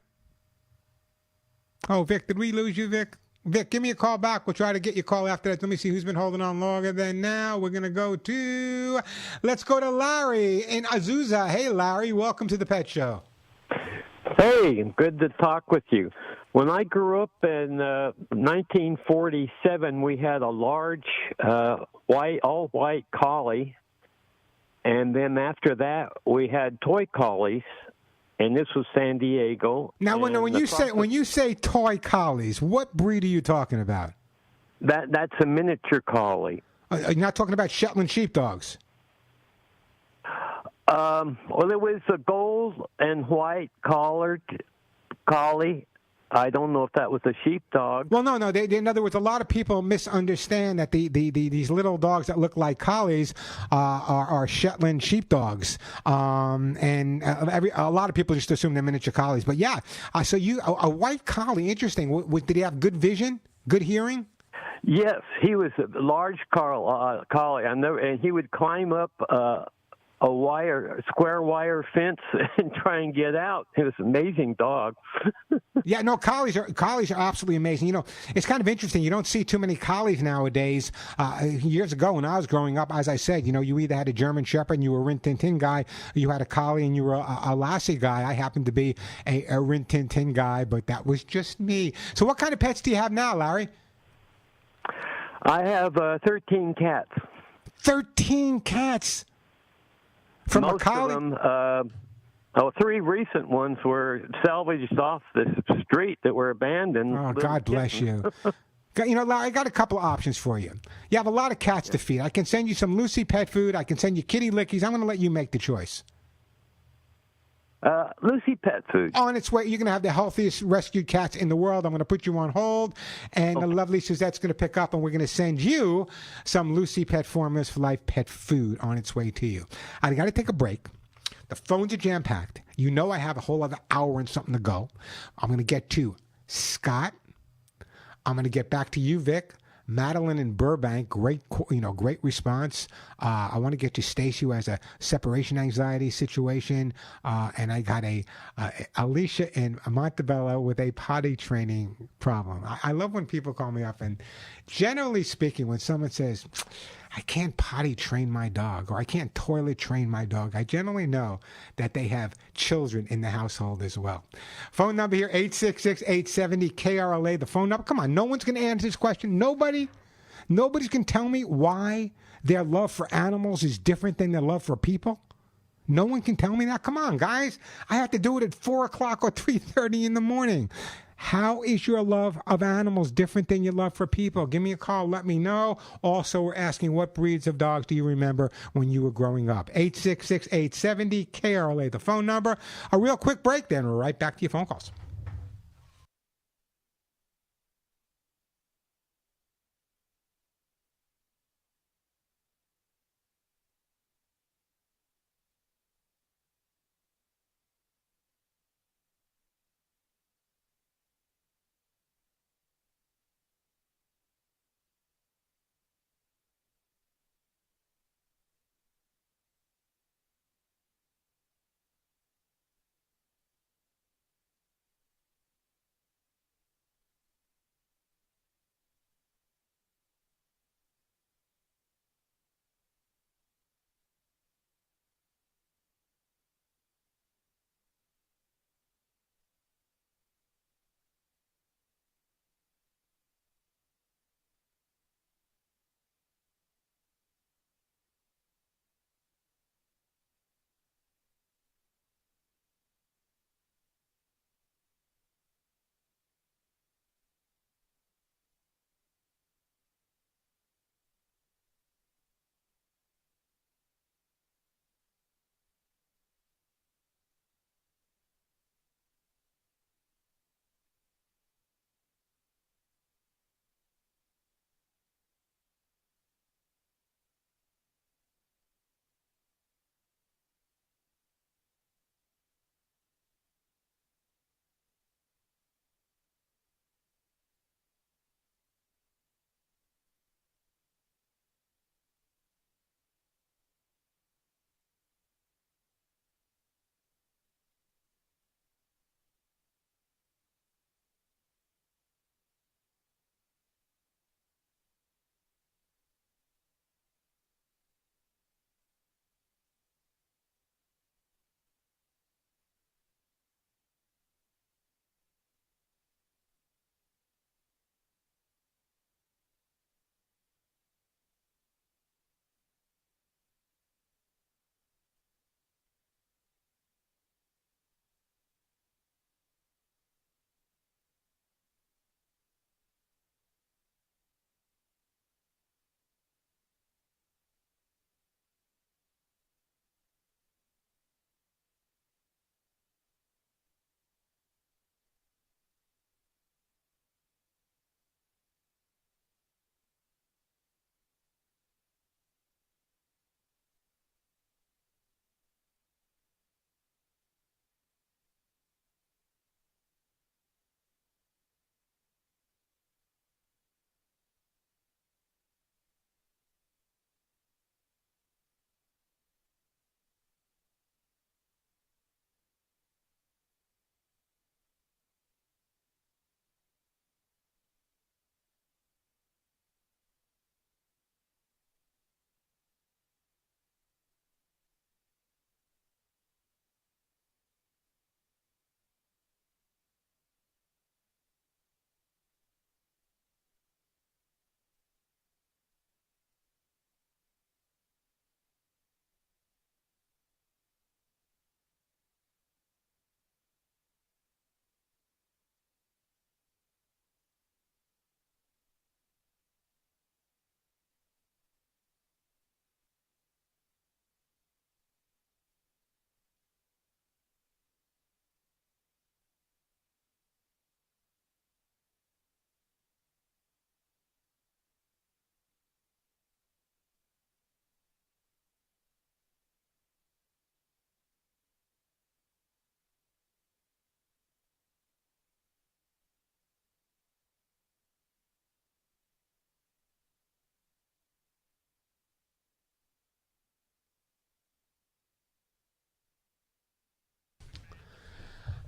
B: Oh, Vic, did we lose you, Vic? Vic, give me a call back. We'll try to get your call after that. Let me see who's been holding on longer than now. We're going to let's go to Larry in Azusa. Hey, Larry, welcome to the Pet Show.
E: Hey, good to talk with you. When I grew up in 1947, we had a large all-white collie, and then after that, we had toy collies. And this was San Diego.
B: Now, when you say toy collies, what breed are you talking about?
E: That's a miniature collie.
B: Are you not talking about Shetland sheepdogs?
E: Well, it was a gold and white collared collie. I don't know if that was a sheepdog.
B: Well, no. In other words, a lot of people misunderstand that these little dogs that look like collies are Shetland sheepdogs, and a lot of people just assume they're miniature collies. But yeah, so a white collie, interesting. Did he have good vision, good hearing?
E: Yes, he was a large collie. And he would climb up a square wire fence and try and get out. It was an amazing dog.
B: Yeah, no, collies are absolutely amazing. You know, it's kind of interesting. You don't see too many collies nowadays. Years ago, when I was growing up, as I said, you either had a German Shepherd and you were a Rin Tin Tin guy, you had a collie and you were a Lassie guy. I happened to be a Rin Tin Tin guy, but that was just me. So what kind of pets do you have now, Larry?
E: I have 13 cats.
B: 13 cats? From
E: Most
B: a collie?
E: of them, 3 recent ones were salvaged off the street that were abandoned.
B: Oh, God bless you. Larry, I got a couple of options for you. You have a lot of cats to feed. I can send you some Lucy pet food. I can send you kitty lickies. I'm going to let you make the choice.
E: Lucy pet food.
B: On its way. You're going to have the healthiest rescued cats in the world. I'm going to put you on hold, and the lovely Suzette's going to pick up, and we're going to send you some Lucy Pet Formulas for Life pet food on its way to you. I got to take a break. The phones are jam-packed. You know I have a whole other hour and something to go. I'm going to get to Scott. I'm going to get back to you, Vic. Madeline in Burbank, great response. I want to get to Stacy, who has a separation anxiety situation, and I got Alicia in Montebello with a potty training problem. I love when people call me up, and generally speaking, when someone says, I can't potty train my dog, or I can't toilet train my dog, I generally know that they have children in the household as well. Phone number here, 866-870-KRLA, the phone number. Come on, no one's going to answer this question. Nobody's going to tell me why their love for animals is different than their love for people. No one can tell me that. Come on, guys. I have to do it at 4 o'clock or 3:30 in the morning. How is your love of animals different than your love for people? Give me a call. Let me know. Also, we're asking, what breeds of dogs do you remember when you were growing up? 866-870-KRLA, the phone number. A real quick break, then we're right back to your phone calls.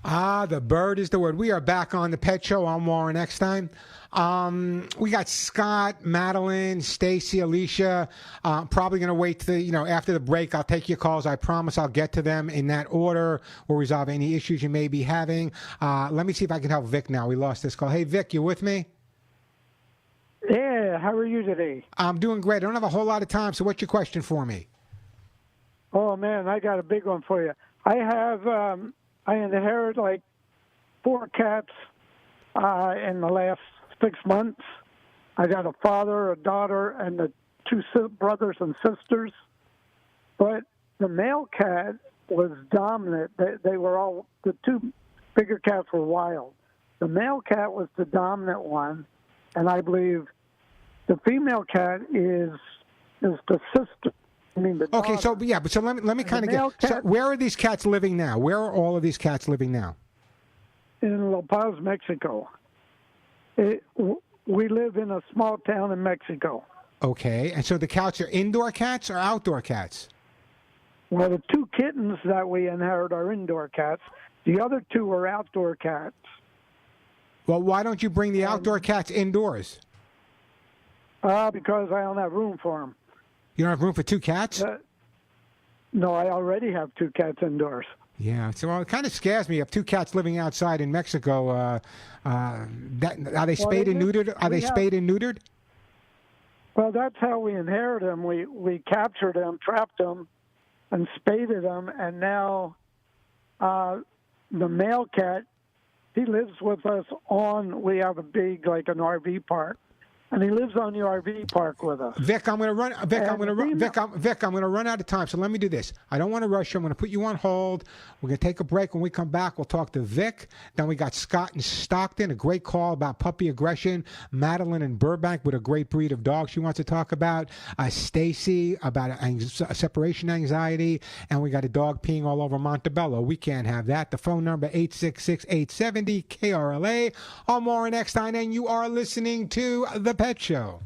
B: The bird is the word. We are back on the Pet Show. I'm Warren Eckstein. We got Scott, Madeline, Stacy, Alicia. Probably going to wait to after the break. I'll take your calls. I promise I'll get to them in that order. We'll resolve any issues you may be having. Let me see if I can help Vic now. We lost this call. Hey, Vic, you with me?
F: Yeah, how are you today?
B: I'm doing great. I don't have a whole lot of time, so what's your question for me?
F: Oh, man, I got a big one for you. I inherited like 4 cats in the last 6 months. I got a father, a daughter, and the 2 brothers and sisters. But the male cat was dominant. They were all, the 2 bigger cats were wild. The male cat was the dominant one, and I believe the female cat is the sister. I mean, the
B: Okay,
F: daughter.
B: so let me kind of get. So where are these cats living now? Where are all of these cats living now?
F: In La Paz, Mexico. We live in a small town in Mexico.
B: Okay, and so the cats are indoor cats or outdoor cats?
F: Well, the 2 kittens that we inherit are indoor cats. The other 2 are outdoor cats.
B: Well, why don't you bring the outdoor cats indoors?
F: Because I don't have room for them.
B: You don't have room for 2 cats?
F: No, I already have 2 cats indoors.
B: Yeah, so it kind of scares me. If 2 cats living outside in Mexico, are they spayed and neutered? Are they spayed and neutered?
F: Well, that's how we inherited them. We captured them, trapped them, and spaded them, and now the male cat, he lives with us we have a big, like an RV park. And he lives on the RV park with us.
B: Vic, I'm going to run. Vic, I'm going to run out of time. So let me do this. I don't want to rush you. I'm going to put you on hold. We're going to take a break. When we come back, we'll talk to Vic. Then we got Scott in Stockton, a great call about puppy aggression. Madeline in Burbank with a great breed of dog she wants to talk about. Stacy about separation anxiety, and we got a dog peeing all over Montebello. We can't have that. The phone number 866-870 KRLA. I'm Warren Eckstein, and you are listening to the Pet Show.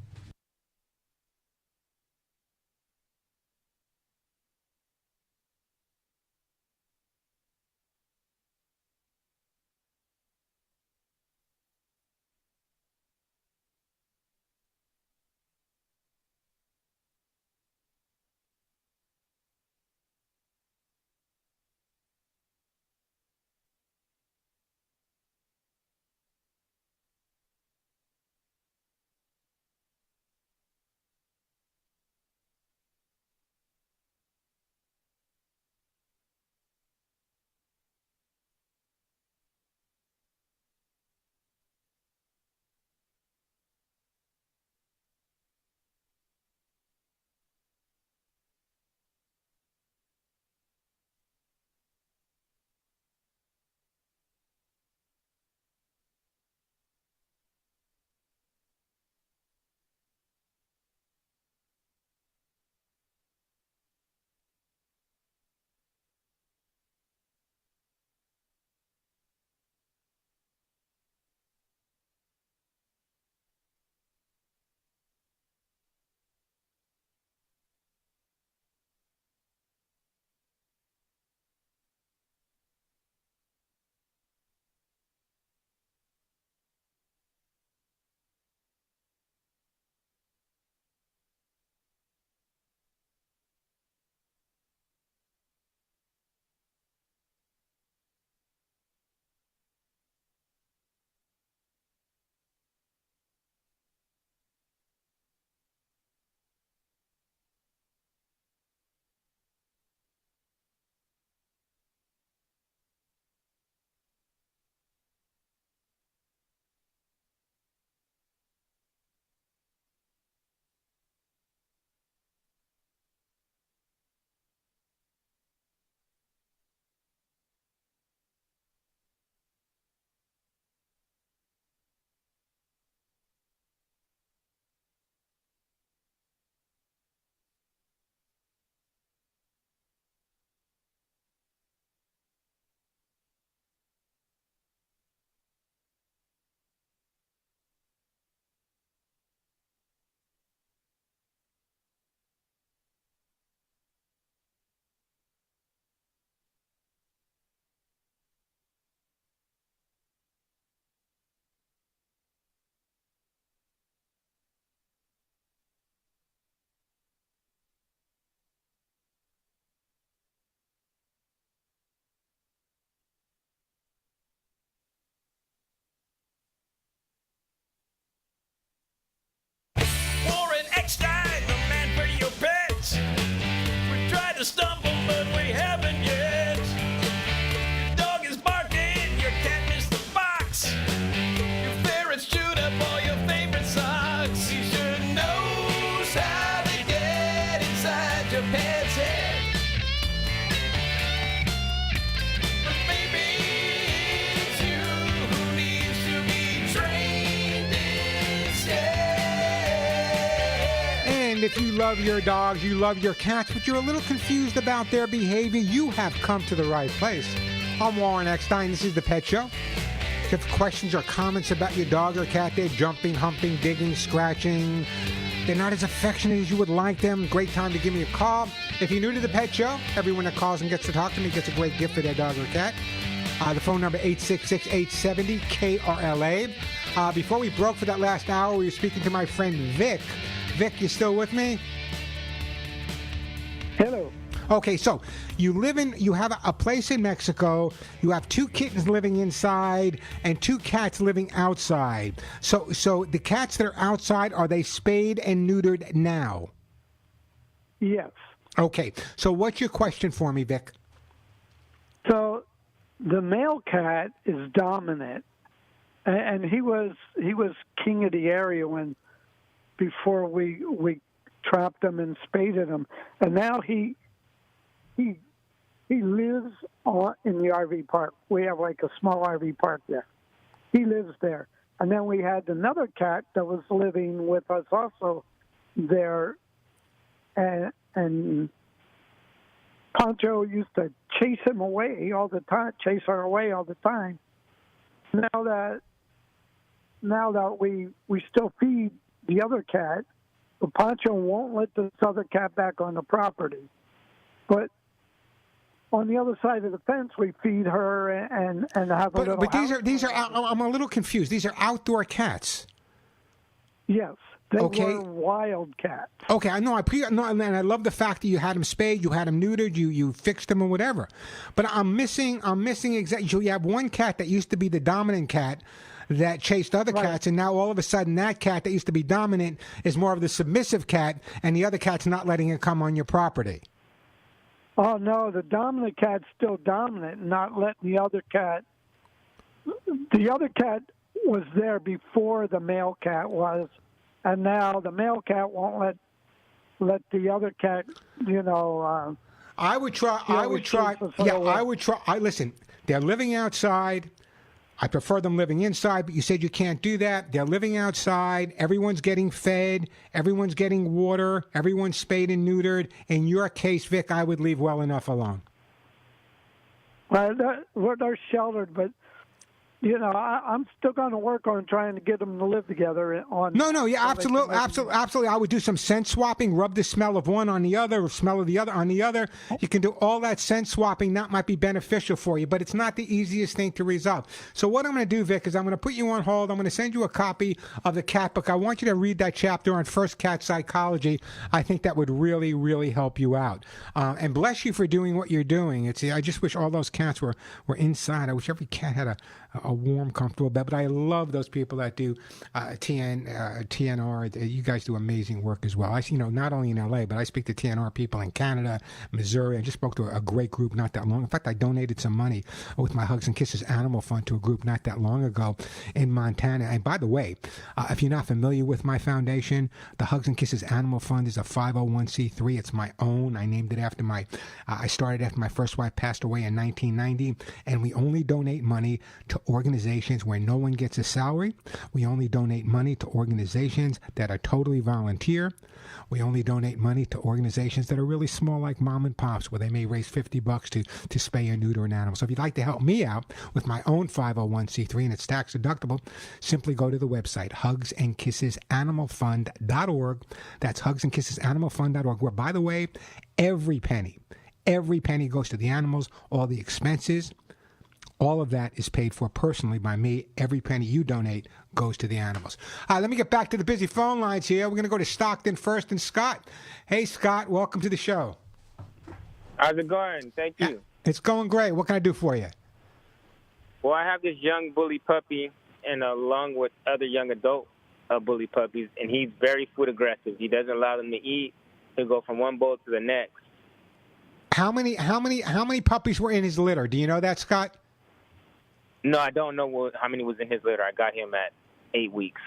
G: your pet's head. But maybe it's you who needs to be trained instead.
B: And if you love your dogs, you love your cats, but you're a little confused about their behavior, you have come to the right place. I'm Warren Eckstein. This is The Pet Show. If you have questions or comments about your dog or cat, they're jumping, humping, digging, scratching, they're not as affectionate as you would like them, great time to give me a call. If you're new to The Pet Show, everyone that calls and gets to talk to me gets a great gift for their dog or cat. The phone number 866-870-KRLA. Before we broke for that last hour, we were speaking to my friend Vic. Vic, you still with me?
F: Hello.
B: Okay, so you have a place in Mexico. You have 2 kittens living inside and 2 cats living outside. So the cats that are outside, are they spayed and neutered now?
F: Yes.
B: Okay, so what's your question for me, Vic?
F: So the male cat is dominant, and he was king of the area before we trapped him and spaded him, and now he lives in the RV park. We have like a small RV park there. He lives there. And then we had another cat that was living with us also there. And Pancho used to chase him away all the time, chase her away all the time. Now that we still feed the other cat, but Pancho won't let this other cat back on the property. But on the other side of the fence, we feed her and have a little.
B: But these are I'm a little confused. These are outdoor cats.
F: Yes, they
B: okay.
F: were wild cats.
B: Okay, I know. And I love the fact that you had them spayed, you had them neutered, you fixed them or whatever. But I'm missing exactly. So you have one cat that used to be the dominant cat that chased other cats, and now all of a sudden that cat that used to be dominant is more of the submissive cat, and the other cat's not letting it come on your property.
F: Oh, no, the dominant cat's still dominant, not letting the other cat. The other cat was there before the male cat was, and now the male cat won't let the other cat,
B: I would try. Listen, they're living outside. I prefer them living inside, but you said you can't do that. They're living outside. Everyone's getting fed. Everyone's getting water. Everyone's spayed and neutered. In your case, Vic, I would leave well enough alone.
F: Well, they're sheltered, but I'm still going to work on trying to get them to live together.
B: Absolutely. I would do some scent swapping, rub the smell of one on the other, smell of the other on the other. You can do all that scent swapping. That might be beneficial for you, but it's not the easiest thing to resolve. So what I'm going to do, Vic, is I'm going to put you on hold. I'm going to send you a copy of the cat book. I want you to read that chapter on first cat psychology. I think that would really, really help you out. And bless you for doing what you're doing. I just wish all those cats were inside. I wish every cat had a warm, comfortable bed. But I love those people that do TNR. You guys do amazing work as well. I see, not only in LA, but I speak to TNR people in Canada, Missouri. I just spoke to a great group not that long. In fact, I donated some money with my Hugs and Kisses Animal Fund to a group not that long ago in Montana. And by the way, if you're not familiar with my foundation, the Hugs and Kisses Animal Fund is a 501c3. It's my own. I named it after I started after my first wife passed away in 1990, and we only donate money to organizations where no one gets a salary. We only donate money to organizations that are totally volunteer. We only donate money to organizations that are really small, like mom and pops, where they may raise $50 to spay or neuter an animal. So if you'd like to help me out with my own 501c3, and it's tax deductible, simply go to the website, hugsandkissesanimalfund.org. That's hugsandkissesanimalfund.org, where, by the way, every penny goes to the animals, all the expenses. All of that is paid for personally by me. Every penny you donate goes to the animals. All right, let me get back to the busy phone lines here. We're going to go to Stockton first and Scott. Hey, Scott, welcome to the show.
H: How's it going? Thank you.
B: It's going great. What can I do for you?
H: Well, I have this young bully puppy, and along with other young adult bully puppies, and he's very food aggressive. He doesn't allow them to eat. He'll go from one bowl to the next.
B: How many puppies were in his litter? Do you know that, Scott?
H: No, I don't know how many was in his litter. I got him at 8 weeks.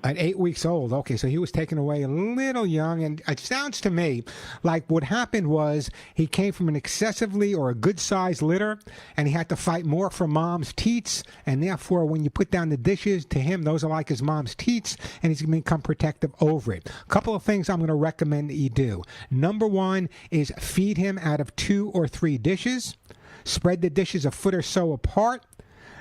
B: At 8 weeks old. Okay, so he was taken away a little young, and it sounds to me like what happened was he came from an excessively or a good-sized litter, and he had to fight more for mom's teats, and therefore when you put down the dishes, to him, those are like his mom's teats, and he's going to become protective over it. A couple of things I'm going to recommend that you do. Number one is feed him out of 2 or 3 dishes. Spread the dishes a foot or so apart.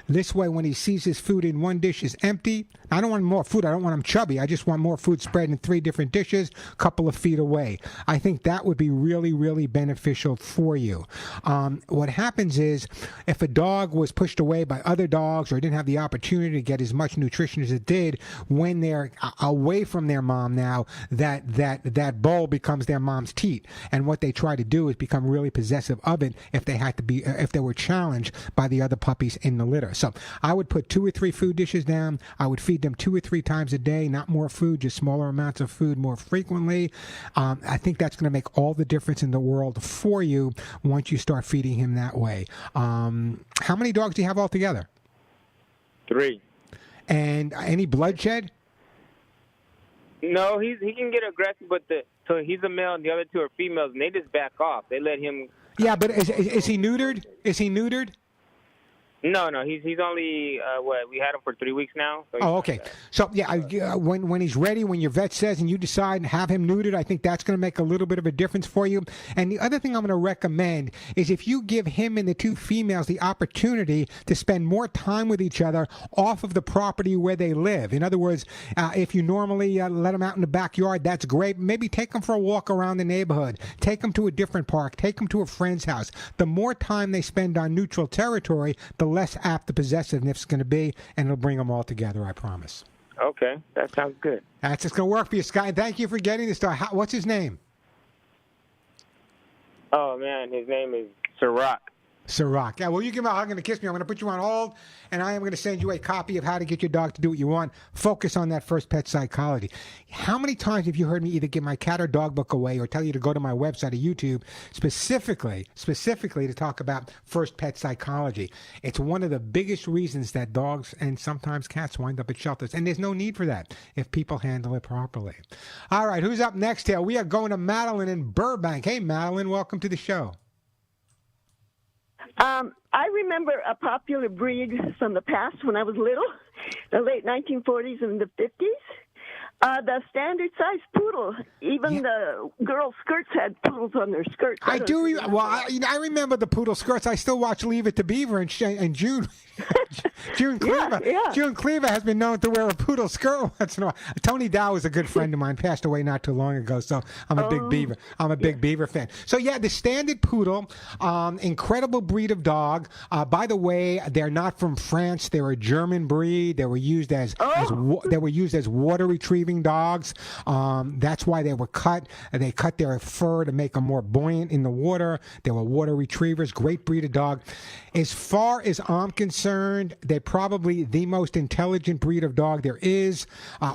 B: This way, when he sees his food in one dish is empty, I don't want more food. I don't want him chubby. I just want more food spread in 3 different dishes, a couple of feet away. I think that would be really, really beneficial for you. What happens is, if a dog was pushed away by other dogs or didn't have the opportunity to get as much nutrition as it did, when they're away from their mom now, that bowl becomes their mom's teat. And what they try to do is become really possessive of it if they were challenged by the other puppies in the litter. So I would put 2 or 3 food dishes down. I would feed them 2 or 3 times a day, not more food, just smaller amounts of food more frequently. I think that's going to make all the difference in the world for you once you start feeding him that way. How many dogs do you have altogether?
H: 3.
B: And any bloodshed?
H: No, he can get aggressive, but so he's a male and the other 2 are females, and they just back off. They let him.
B: Yeah, but is he neutered? Is he neutered?
H: No, he's only we had him for 3 weeks now. So
B: Oh, okay. So yeah, when he's ready, when your vet says and you decide to have him neutered, I think that's going to make a little bit of a difference for you. And the other thing I'm going to recommend is if you give him and the 2 females the opportunity to spend more time with each other off of the property where they live. In other words, if you normally let them out in the backyard, that's great. Maybe take them for a walk around the neighborhood. Take them to a different park. Take them to a friend's house. The more time they spend on neutral territory, the less apt the possessiveness is going to be, and it'll bring them all together, I promise.
H: Okay, that sounds good.
B: That's just going to work for you, Scott. Thank you for getting this dog. What's his name?
H: Oh, man, his name is Sirach.
B: Sirach. Yeah, well, you give him a hug and a kiss me. I'm going to put you on hold, and I am going to send you a copy of How to Get Your Dog to Do What You Want. Focus on that first pet psychology. How many times have you heard me either give my cat or dog book away or tell you to go to my website or YouTube specifically to talk about first pet psychology? It's one of the biggest reasons that dogs and sometimes cats wind up at shelters, and there's no need for that if people handle it properly. All right, who's up next here? We are going to Madeline in Burbank. Hey, Madeline, welcome to the show.
I: I remember a popular breed from the past when I was little, the late 1940s and the 50s. The standard size poodle. Even the girls' skirts had poodles on their skirts.
B: I do. I remember the poodle skirts. I still watch Leave It to Beaver and June. June Cleaver.
I: Yeah.
B: June Cleaver has been known to wear a poodle skirt once in a while. Tony Dow is a good friend of mine. Passed away not too long ago. So I'm a big Beaver. I'm a big Beaver fan. So yeah, the standard poodle, incredible breed of dog. By the way, they're not from France. They're a German breed. They were used as water retrieving dogs. That's why they were cut. They cut their fur to make them more buoyant in the water. They were water retrievers. Great breed of dog. As far as I'm concerned, they're probably the most intelligent breed of dog there is.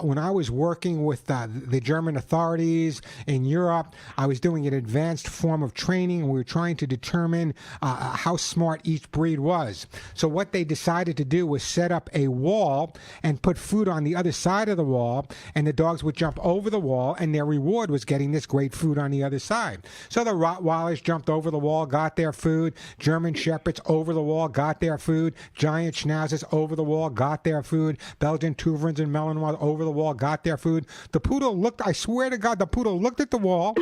B: When I was working with the German authorities in Europe, I was doing an advanced form of training, and we were trying to determine how smart each breed was. So what they decided to do was set up a wall and put food on the other side of the wall, and the dogs would jump over the wall, and their reward was getting this great food on the other side. So the Rottweilers jumped over the wall, got their food. German Shepherds over the wall, got their food. Giant Schnauzers over the wall, got their food. Belgian Tuverins and Malinois over the wall, got their food. The poodle looked, I swear to God, the poodle looked at the wall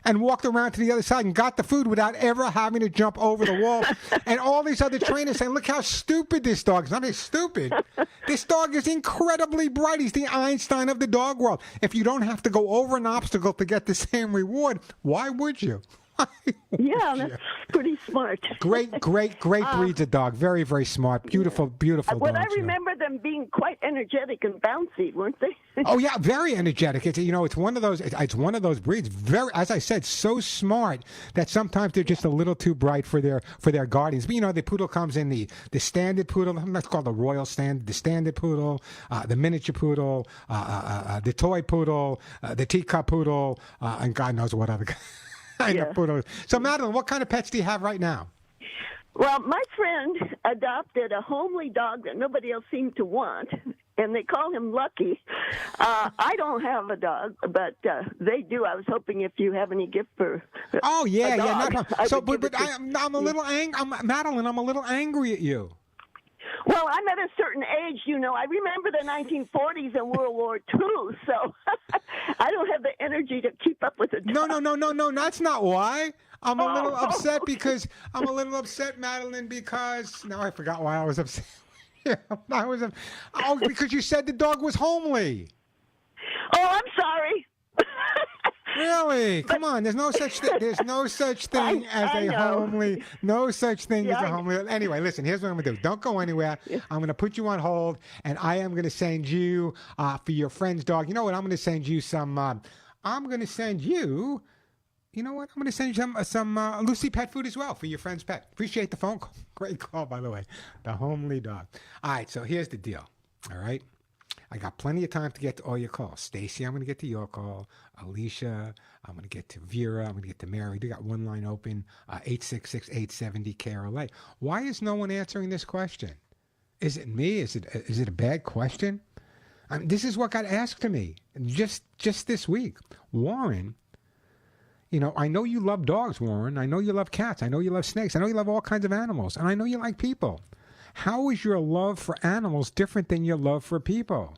B: and walked around to the other side and got the food without ever having to jump over the wall. And all these other trainers saying, look how stupid this dog is. I mean, stupid. This dog is incredibly bright. He's the Einstein of the dog world. If you don't have to go over an obstacle to get the same reward, why would you?
I: Yeah, that's pretty smart.
B: Great breeds of dog. Very, very smart. Beautiful dogs.
I: Well, I remember them being quite energetic and bouncy, weren't they?
B: Oh yeah, very energetic. It's one of those. It's one of those breeds. Very, as I said, so smart that sometimes they're just a little too bright for their guardians. But the poodle comes in the standard poodle. That's called the royal standard. The standard poodle, the miniature poodle, the toy poodle, the teacup poodle, and God knows what other. So, Madeline, what kind of pets do you have right now?
I: Well, my friend adopted a homely dog that nobody else seemed to want, and they call him Lucky. I don't have a dog, but they do. I was hoping if you have any gift for
B: Oh yeah,
I: a
B: yeah.
I: dog,
B: Not,
I: I
B: so,
I: would give
B: but
I: it to
B: I'm a little Madeline. I'm a little angry at you.
I: Well, I'm at a certain age, you know. I remember the 1940s and World War II, so I don't have the energy to keep up with the dog.
B: No. That's not why. I'm a little
I: Oh.
B: upset because I'm a little upset, Madeline, because now I forgot why I was upset. Yeah, because you said the dog was homely.
I: Oh, I'm sorry.
B: Really? Come on. There's no such thing. There's no such thing as
I: I
B: a
I: know.
B: homely. No such thing
I: Yeah,
B: as a
I: I know.
B: homely. Anyway, listen. Here's what I'm gonna do. Don't go anywhere. I'm gonna put you on hold, and I am gonna send you for your friend's dog. You know what? I'm gonna send you some. I'm gonna send you. You know what? I'm going to send you some Lucy pet food as well for your friend's pet. Appreciate the phone call. Great call, by the way. The homely dog. All right, so here's the deal. All right? I got plenty of time to get to all your calls. Stacy, I'm going to get to your call. Alicia, I'm going to get to Vera. I'm going to get to Mary. We got one line open, 866-870-KRLA. Why is no one answering this question? Is it me? Is it a bad question? I mean, this is what got asked to me just this week. Warren, you know, I know you love dogs, Warren. I know you love cats. I know you love snakes. I know you love all kinds of animals. And I know you like people. How is your love for animals different than your love for people?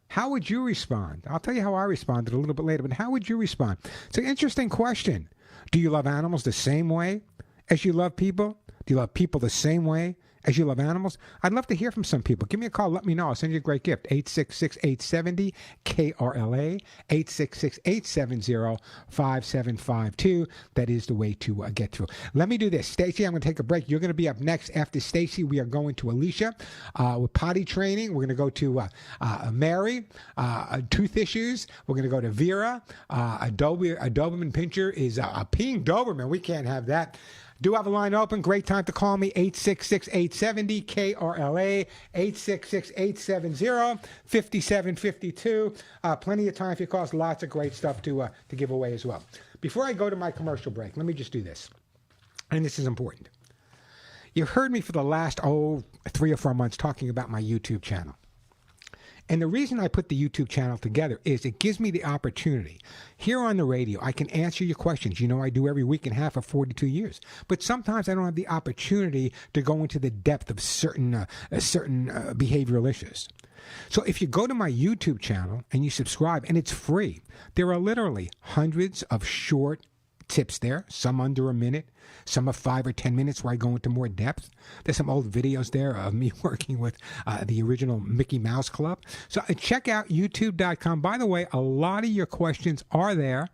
B: How would you respond? I'll tell you how I responded a little bit later, but how would you respond? It's an interesting question. Do you love animals the same way as you love people? Do you love people the same way as you love animals? I'd love to hear from some people. Give me a call. Let me know. I'll send you a great gift. 866-870-KRLA, 866-870-5752. That is the way to get through. Let me do this. Stacy, I'm going to take a break. You're going to be up next. After Stacy, we are going to Alicia with potty training. We're going to go to Mary, tooth issues. We're going to go to Vera. A Doberman pincher is a peeing Doberman. We can't have that. Do have a line open. Great time to call me. 866-870-KRLA, 866-870-5752. Plenty of time for your calls. Lots of great stuff to give away as well. Before I go to my commercial break, let me just do this. And this is important. You've heard me for the last, 3 or 4 months talking about my YouTube channel. And the reason I put the YouTube channel together is it gives me the opportunity. Here on the radio, I can answer your questions. You know, I do every week and a half for 42 years. But sometimes I don't have the opportunity to go into the depth of certain behavioral issues. So if you go to my YouTube channel and you subscribe, and it's free, there are literally hundreds of short tips there, some under a minute, some of 5 or 10 minutes where I go into more depth. There's some old videos there of me working with the original Mickey Mouse Club. So check out youtube.com. By the way, a lot of your questions are there.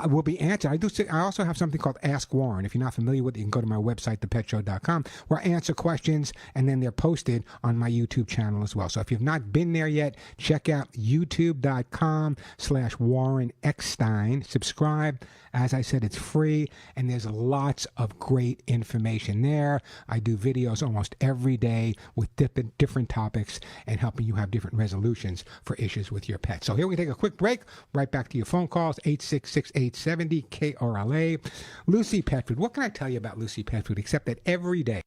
B: Will be answered. I also have something called Ask Warren. If you're not familiar with it, you can go to my website, thepetshow.com, where I answer questions, and then they're posted on my YouTube channel as well. So if you've not been there yet, check out youtube.com/Warren Eckstein. Subscribe. As I said, it's free, and there's lots of great information there. I do videos almost every day with different topics and helping you have different resolutions for issues with your pet. So here we take a quick break. Right back to your phone calls, 866-870-KRLA. Lucy Pet Food. What can I tell you about Lucy Pet Food except that every day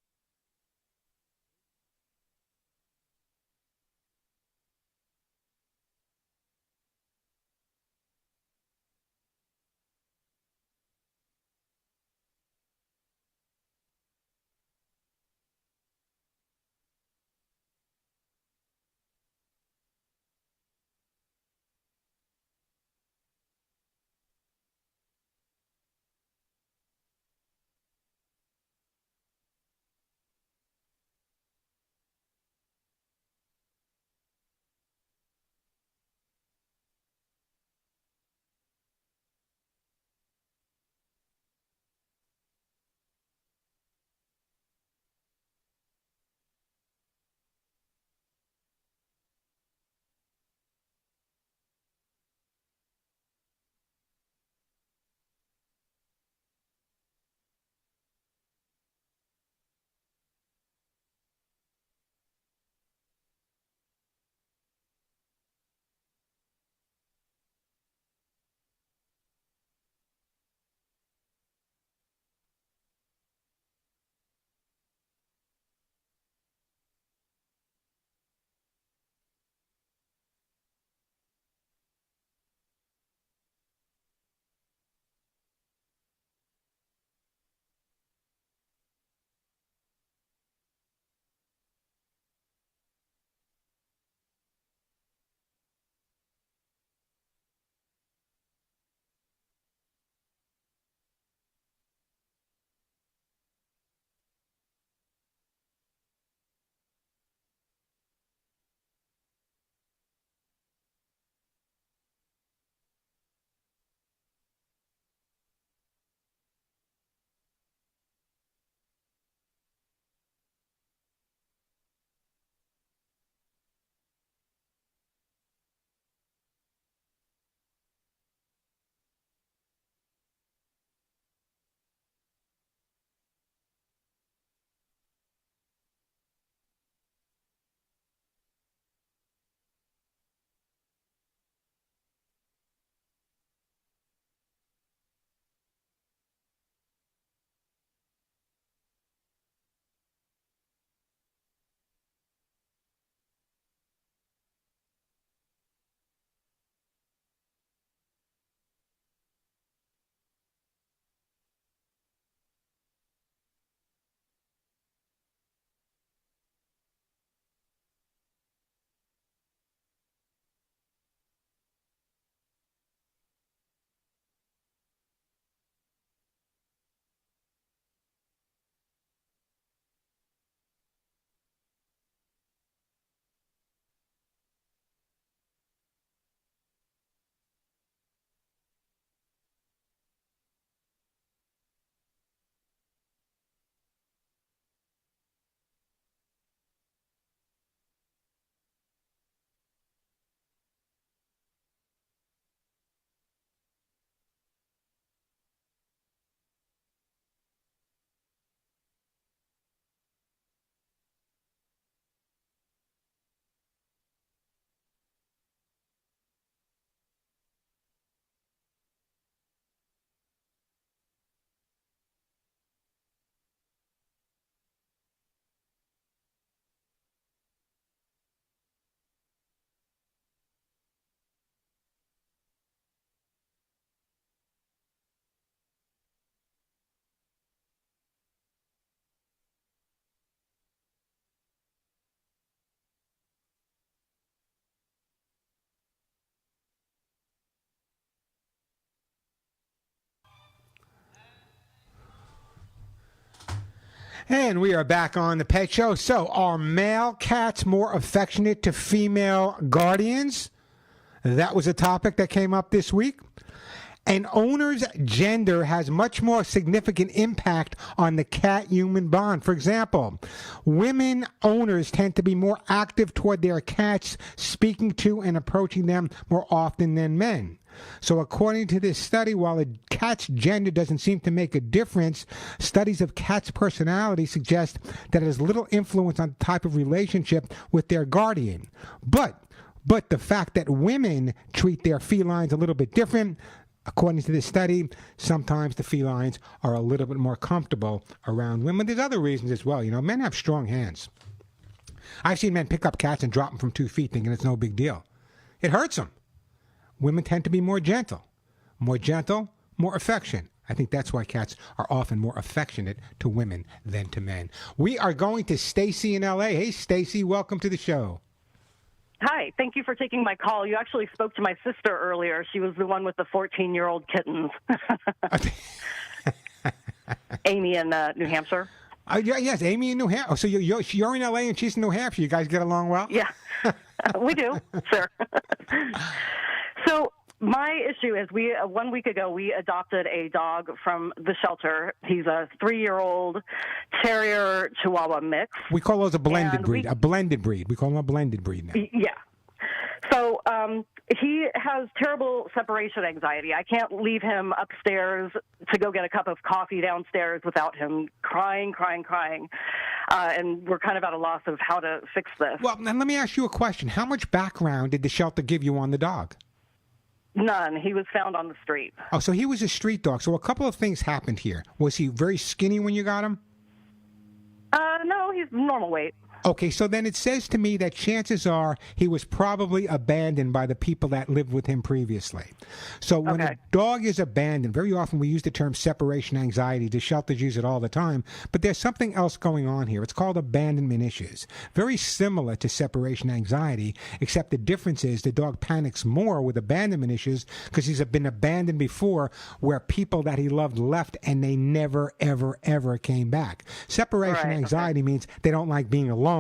B: And we are back on the Pet Show. So, are male cats more affectionate to female guardians? That was a topic that came up this week. An owner's gender has much more significant impact on the cat-human bond. For example, women owners tend to be more active toward their cats, speaking to and approaching them more often than men. So according to this study, while a cat's gender doesn't seem to make a difference, studies of cats' personality suggest that it has little influence on the type of relationship with their guardian. But the fact that women treat their felines a little bit different, according to this study, sometimes the felines are a little bit more comfortable around women. There's other reasons as well. You know, men have strong hands. I've seen men pick up cats and drop them from 2 feet thinking it's no big deal. It hurts them. Women tend to be more gentle, more affection. I think that's why cats are often more affectionate to women than to men. We are going to Stacy in L.A. Hey, Stacy, welcome to the show.
J: Hi, thank you for taking my call. You actually spoke to my sister earlier. She was the one with the 14-year-old kittens. Amy in New Hampshire.
B: Yes, Amy in New Hampshire. Oh, so you're in L.A. and she's in New Hampshire. You guys get along well?
J: Yeah, we do, sure. So my issue is 1 week ago, we adopted a dog from the shelter. He's a 3-year-old Terrier Chihuahua mix.
B: We call those a blended breed. A blended breed. We call them a blended breed now.
J: Yeah. So he has terrible separation anxiety. I can't leave him upstairs to go get a cup of coffee downstairs without him crying. And we're kind of at a loss of how to fix this.
B: Well, then let me ask you a question. How much background did the shelter give you on the dog?
J: None. He was found on the street.
B: Oh, so he was a street dog. So a couple of things happened here. Was he very skinny when you got him?
J: No, he's normal weight.
B: Okay, so then it says to me that chances are he was probably abandoned by the people that lived with him previously. So when a dog is abandoned, very often we use the term separation anxiety. The shelters use it all the time. But there's something else going on here. It's called abandonment issues. Very similar to separation anxiety, except the difference is the dog panics more with abandonment issues because he's been abandoned before where people that he loved left and they never, ever, ever came back. Separation anxiety means they don't like being alone,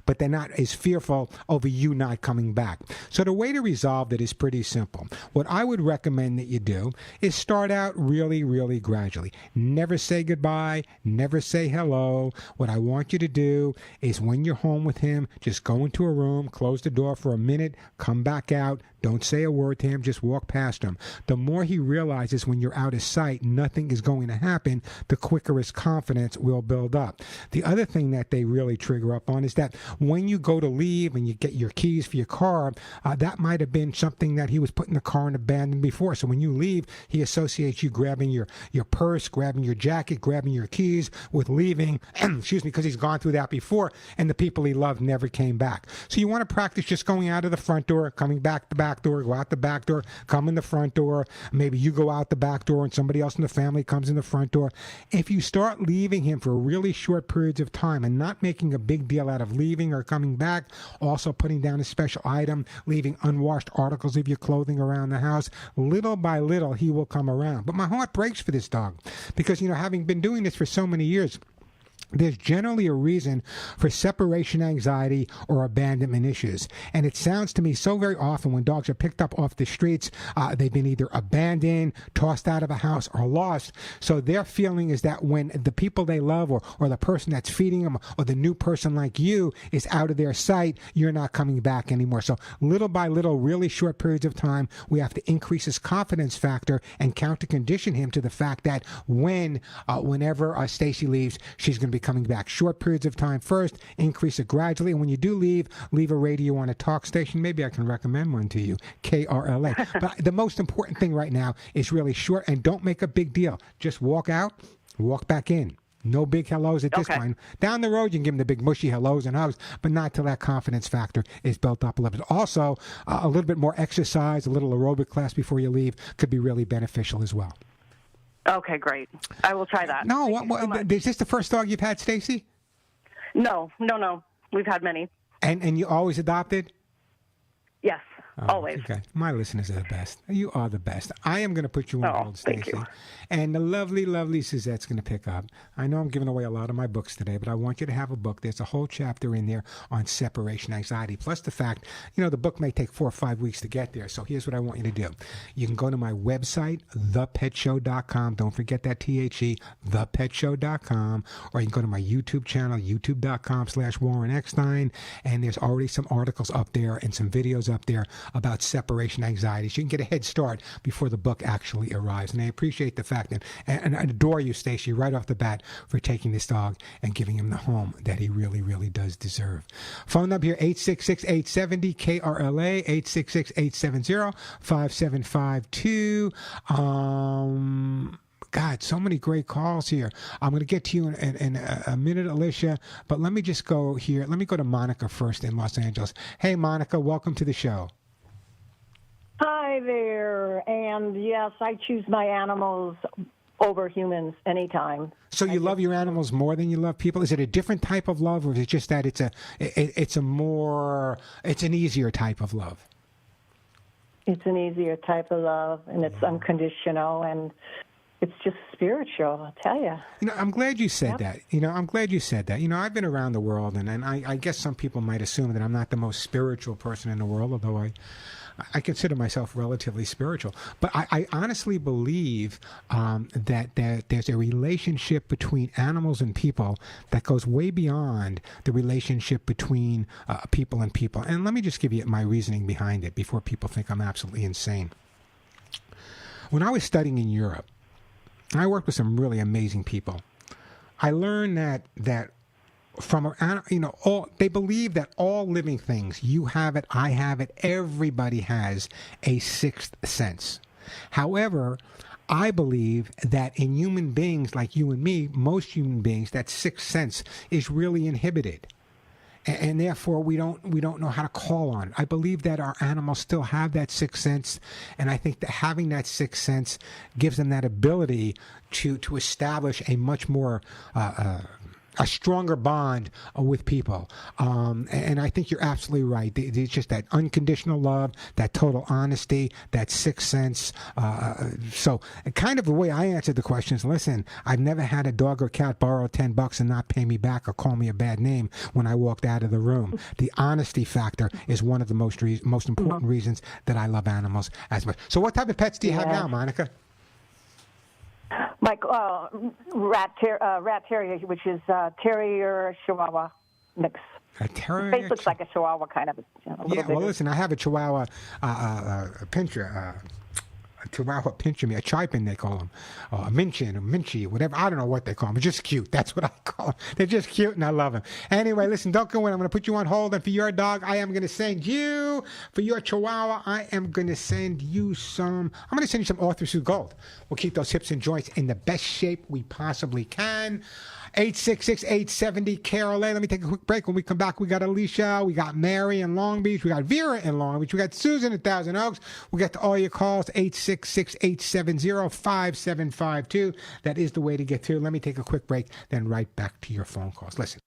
B: but they're not as fearful over you not coming back. So the way to resolve that is pretty simple. What I would recommend that you do is start out really, really gradually. Never say goodbye. Never say hello. What I want you to do is when you're home with him, just go into a room, close the door for a minute, come back out. Don't say a word to him. Just walk past him. The more he realizes when you're out of sight, nothing is going to happen, the quicker his confidence will build up. The other thing that they really trigger up on is that when you go to leave and you get your keys for your car, that might have been something that he was put in the car and abandoned before. So when you leave, he associates you grabbing your purse, grabbing your jacket, grabbing your keys with leaving, excuse me, because he's gone through that before, and the people he loved never came back. So you want to practice just going out of the front door, coming back the back door, go out the back door, come in the front door. Maybe you go out the back door and somebody else in the family comes in the front door. If you start leaving him for really short periods of time and not making a big deal out of leaving or coming back, also putting down a special item, leaving unwashed articles of your clothing around the house, little by little he will come around. But my heart breaks for this dog because, having been doing this for so many years, there's generally a reason for separation anxiety or abandonment issues. And it sounds to me so very often when dogs are picked up off the streets, they've been either abandoned, tossed out of a house, or lost. So their feeling is that when the people they love or the person that's feeding them or the new person like you is out of their sight, you're not coming back anymore. So little by little, really short periods of time, we have to increase his confidence factor and counter condition him to the fact that whenever Stacy leaves, she's going to be coming back. Short periods of time first, increase it gradually. And when you do leave a radio on a talk station. Maybe I can recommend one to you, KRLA. But the most important thing right now is really short, and don't make a big deal. Just walk out, walk back in. No big hellos at this point. Down the road, you can give them the big mushy hellos and hugs, but not till that confidence factor is built up a little bit. Also, a little bit more exercise, a little aerobic class before you leave could be really beneficial as well.
J: Okay, great. I will try that.
B: No, is this the first dog you've had, Stacy?
J: No. We've had many.
B: And you always adopted?
J: Yes. Always.
B: Okay. My listeners are the best. You are the best. I am going to put you on
J: Oh,
B: hold,
J: thank
B: Stacy.
J: you.
B: And the lovely, lovely Suzette's going to pick up. I know I'm giving away a lot of my books today, but I want you to have a book. There's a whole chapter in there on separation anxiety, plus the fact, the book may take 4 or 5 weeks to get there. So here's what I want you to do. You can go to my website, thepetshow.com. Don't forget that THE, thepetshow.com. Or you can go to my YouTube channel, youtube.com/Warren Eckstein. And there's already some articles up there and some videos up there about separation anxiety. So you can get a head start before the book actually arrives. And I appreciate the fact that, and I adore you, Stacy, right off the bat for taking this dog and giving him the home that he really, really does deserve. Phone number here, 866-870 KRLA, 866-870-5752. God, so many great calls here. I'm going to get to you in a minute, Alicia, but let me just go here. Let me go to Monica first in Los Angeles. Hey, Monica, welcome to the show.
K: Hi there. And yes, I choose my animals over humans anytime.
B: So you love your animals more than you love people? Is it a different type of love, or is it just that it's an easier type of love?
K: It's an easier type of love, and it's unconditional, and it's just spiritual, I'll tell you.
B: I'm glad you said that. I'm glad you said that. I've been around the world, and I guess some people might assume that I'm not the most spiritual person in the world, although I consider myself relatively spiritual. But I honestly believe that there's a relationship between animals and people that goes way beyond the relationship between people and people. And let me just give you my reasoning behind it before people think I'm absolutely insane. When I was studying in Europe, I worked with some really amazing people. I learned that from they believe that all living things, you have it, I have it, everybody has a sixth sense. However, I believe that in human beings like you and me, most human beings, that sixth sense is really inhibited. And therefore, we don't know how to call on it. I believe that our animals still have that sixth sense, and I think that having that sixth sense gives them that ability to establish a much more a stronger bond with people. And I think you're absolutely right. It's just that unconditional love, that total honesty, that sixth sense. So kind of the way I answered the question is, listen, I've never had a dog or cat borrow $10 and not pay me back or call me a bad name when I walked out of the room. The honesty factor is one of the most important reasons that I love animals as much. So what type of pets do you have now, Monica?
K: My rat terrier, which is terrier Chihuahua mix.
B: A terrier.
K: His face looks like a Chihuahua, kind of.
B: Well, listen, I have a Chihuahua pincher. A Chihuahua pincher me, a Chipin they call them, a Minchin, or Minchie, whatever. I don't know what they call them. It's just cute. That's what I call them. They're just cute, and I love them. Anyway, listen, don't go in. I'm going to put you on hold, and for your dog, I am going to send you, for your Chihuahua, I am going to send you some Arthur Sue Gold. We'll keep those hips and joints in the best shape we possibly can. 866-870 KRLA. Let me take a quick break. When we come back, we got Alicia, we got Mary in Long Beach, we got Vera in Long Beach, we got Susan in Thousand Oaks. We'll get to all your calls, 866-870-5752. That is the way to get through. Let me take a quick break, then right back to your phone calls. Listen.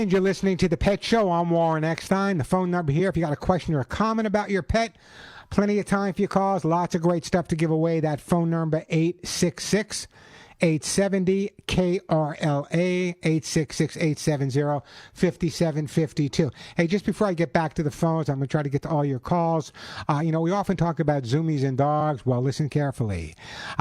B: And you're listening to The Pet Show. I'm Warren Eckstein. The phone number here, if you got a question or a comment about your pet, plenty of time for your calls. Lots of great stuff to give away. That phone number, 866 870 KRLA, 866-870-5752. Hey, just before I get back to the phones, I'm going to try to get to all your calls. We often talk about zoomies and dogs. Well, listen carefully.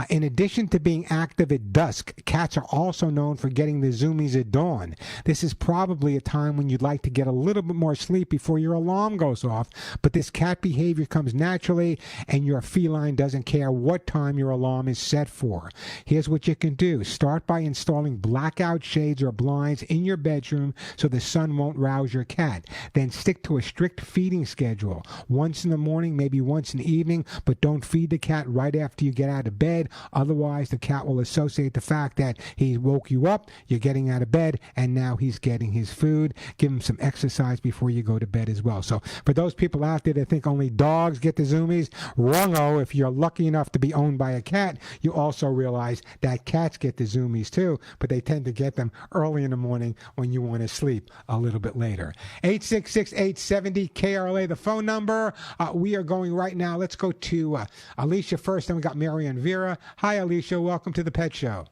B: In addition to being active at dusk, cats are also known for getting the zoomies at dawn. This is probably a time when you'd like to get a little bit more sleep before your alarm goes off, but this cat behavior comes naturally, and your feline doesn't care what time your alarm is set for. Here's what you can do. Start by installing blackout shades or blinds in your bedroom so the sun won't rouse your cat. Then stick to a strict feeding schedule. Once in the morning, maybe once in the evening, but don't feed the cat right after you get out of bed. Otherwise, the cat will associate the fact that he woke you up, you're getting out of bed, and now he's getting his food. Give him some exercise before you go to bed as well. So for those people out there that think only dogs get the zoomies, wrong-o. If you're lucky enough to be owned by a cat, you also realize that cats get the zoomies too, but they tend to get them early in the morning when you want to sleep a little bit later. 866-870-KRLA, the phone number. We are going right now. Let's go to Alicia first, then we got Mary and Vera. Hi, Alicia. Welcome to the Pet Show.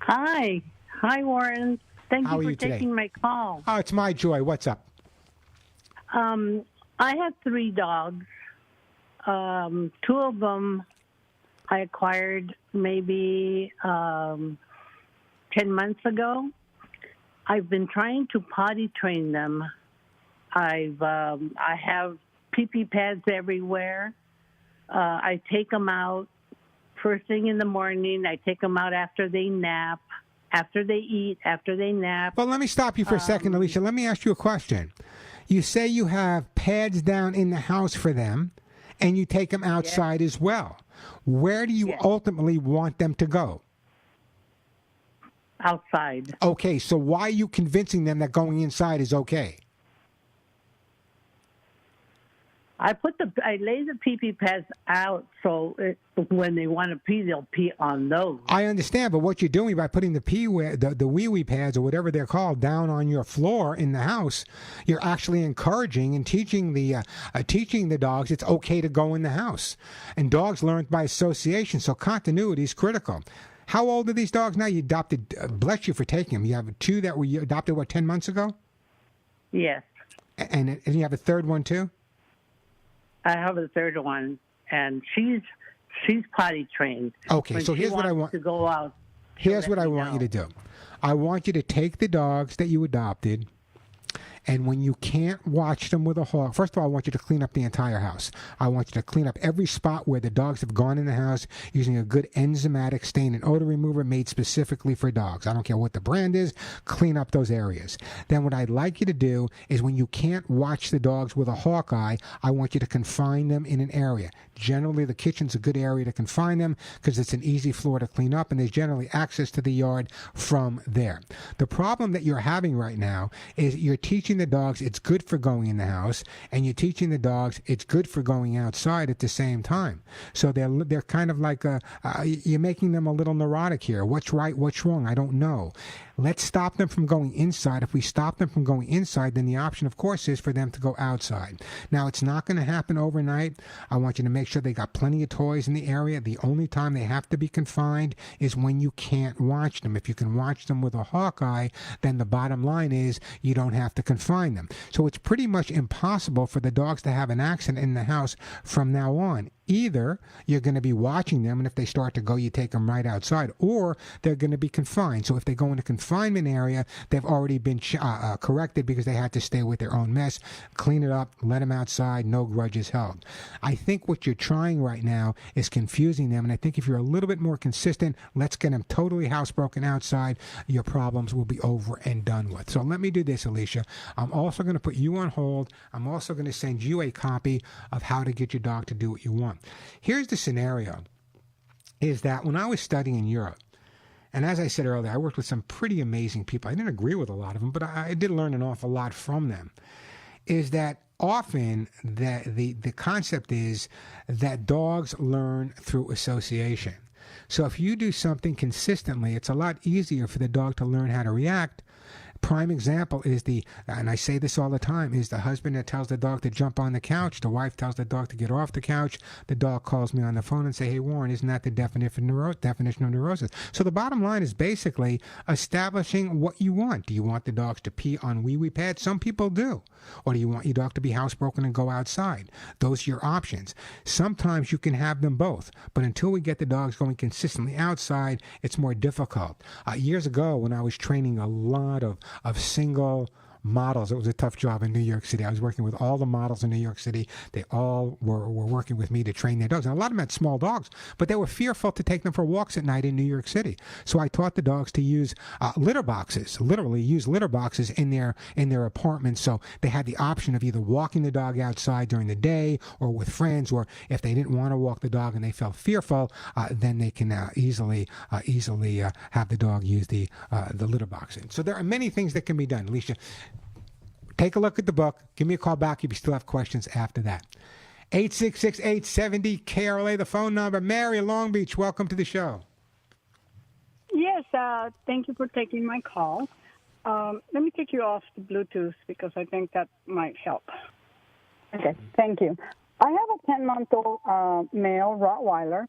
L: Hi. Hi, Warren. Thank
B: How
L: you
B: are
L: for
B: you today?
L: taking my call.
B: Oh, it's my joy. What's up?
L: I have 3 dogs. 2 of them I acquired maybe 10 months ago. I've been trying to potty train them. I have pee-pee pads everywhere. I take them out first thing in the morning. I take them out after they nap, after they eat, after they nap.
B: Well, let me stop you for a second, Alicia. Let me ask you a question. You say you have pads down in the house for them, and you take them outside as well. Where do you ultimately want them to go?
L: Outside.
B: Okay, so why are you convincing them that going inside is okay?
L: I lay the pee-pee pads out so when they want to pee, they'll pee on those.
B: I understand, but what you're doing by putting the wee-wee pads or whatever they're called down on your floor in the house, you're actually encouraging and teaching the dogs it's okay to go in the house. And dogs learn by association, so continuity is critical. How old are these dogs now? You adopted, bless you for taking them. You have 2 that were you adopted, 10 months ago?
L: Yes.
B: And you have a third one too?
L: I have a third one, and she's potty trained.
B: Okay,
L: when
B: so here's what I want
L: to go out.
B: Here's what I want you to do. I want you to take the dogs that you adopted, and when you can't watch them with a hawk, first of all, I want you to clean up the entire house. I want you to clean up every spot where the dogs have gone in the house using a good enzymatic stain and odor remover made specifically for dogs. I don't care what the brand is, clean up those areas. Then what I'd like you to do is when you can't watch the dogs with a hawk eye, I want you to confine them in an area. Generally, the kitchen's a good area to confine them because it's an easy floor to clean up, and there's generally access to the yard from there. The problem that you're having right now is you're teaching the dogs it's good for going in the house, and you're teaching the dogs it's good for going outside at the same time. So they're kind of like you're making them a little neurotic here. What's right? What's wrong? I don't know. Let's stop them from going inside. If we stop them from going inside, then the option, of course, is for them to go outside. Now, it's not going to happen overnight. I want you to make sure they got plenty of toys in the area. The only time they have to be confined is when you can't watch them. If you can watch them with a hawk eye, then the bottom line is you don't have to confine them. So it's pretty much impossible for the dogs to have an accident in the house from now on. Either you're going to be watching them, and if they start to go, you take them right outside, or they're going to be confined. So if they go in a confinement area, they've already been corrected because they had to stay with their own mess. Clean it up, let them outside, no grudges held. I think what you're trying right now is confusing them, and I think if you're a little bit more consistent, let's get them totally housebroken outside, your problems will be over and done with. So let me do this, Alicia. I'm also going to put you on hold. I'm also going to send you a copy of how to get your dog to do what you want. Here's the scenario, is that when I was studying in Europe, and as I said earlier, I worked with some pretty amazing people. I didn't agree with a lot of them, but I did learn an awful lot from them, is that often the concept is that dogs learn through association. So if you do something consistently, it's a lot easier for the dog to learn how to react prime example is and I say this all the time, is the husband that tells the dog to jump on the couch. The wife tells the dog to get off the couch. The dog calls me on the phone and say, hey, Warren, isn't that the definition of neurosis? So the bottom line is basically establishing what you want. Do you want the dogs to pee on wee-wee pads? Some people do. Or do you want your dog to be housebroken and go outside? Those are your options. Sometimes you can have them both, but until we get the dogs going consistently outside, it's more difficult. Years ago, when I was training a lot of single models, it was a tough job in New York City. I was working with all the models in New York City. They all were working with me to train their dogs. And a lot of them had small dogs, but they were fearful to take them for walks at night in New York City. So I taught the dogs to use litter boxes, literally use litter boxes in their apartments. So they had the option of either walking the dog outside during the day or with friends, or if they didn't want to walk the dog and they felt fearful, then they can easily have the dog use the litter box. So there are many things that can be done. Alicia, take a look at the book. Give me a call back if you still have questions after that. 866-870-KRLA, the phone number. Mary, Long Beach, welcome to the show.
L: Yes, thank you for taking my call. Let me take you off the Bluetooth because I think that might help.
M: Okay, thank you. I have a 10-month-old male Rottweiler,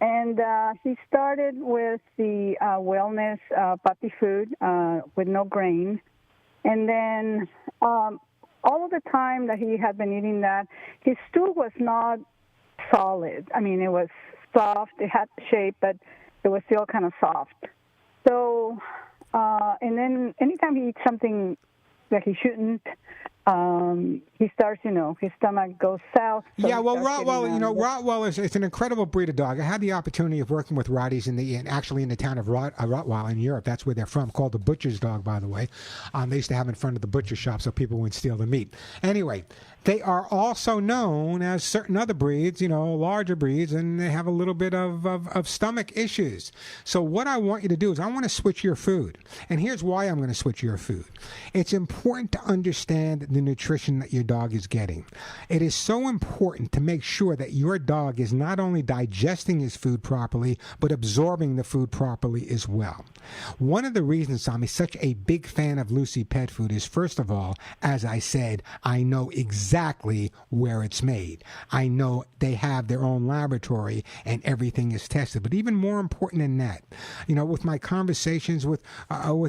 M: and he started with the wellness puppy food with no grain. And then all of the time that he had been eating that, his stool was not solid. I mean, it was soft. It had shape, but it was still kind of soft. So, and then anytime he eats something that he shouldn't, he starts, his stomach goes south. So
B: yeah, well, Rottweiler it's an incredible breed of dog. I had the opportunity of working with Rotties actually in the town of Rottweiler in Europe. That's where they're from, called the butcher's dog, by the way. They used to have in front of the butcher shop so people wouldn't steal the meat. Anyway, they are also known as certain other breeds, larger breeds, and they have a little bit of stomach issues. So what I want you to do is I want to switch your food. And here's why I'm going to switch your food. It's important to understand the nutrition that your dog is getting. It is so important to make sure that your dog is not only digesting his food properly, but absorbing the food properly as well. One of the reasons I'm such a big fan of Lucy Pet Food is, first of all, as I said, I know exactly where it's made. I know they have their own laboratory and everything is tested. But even more important than that, with my conversations with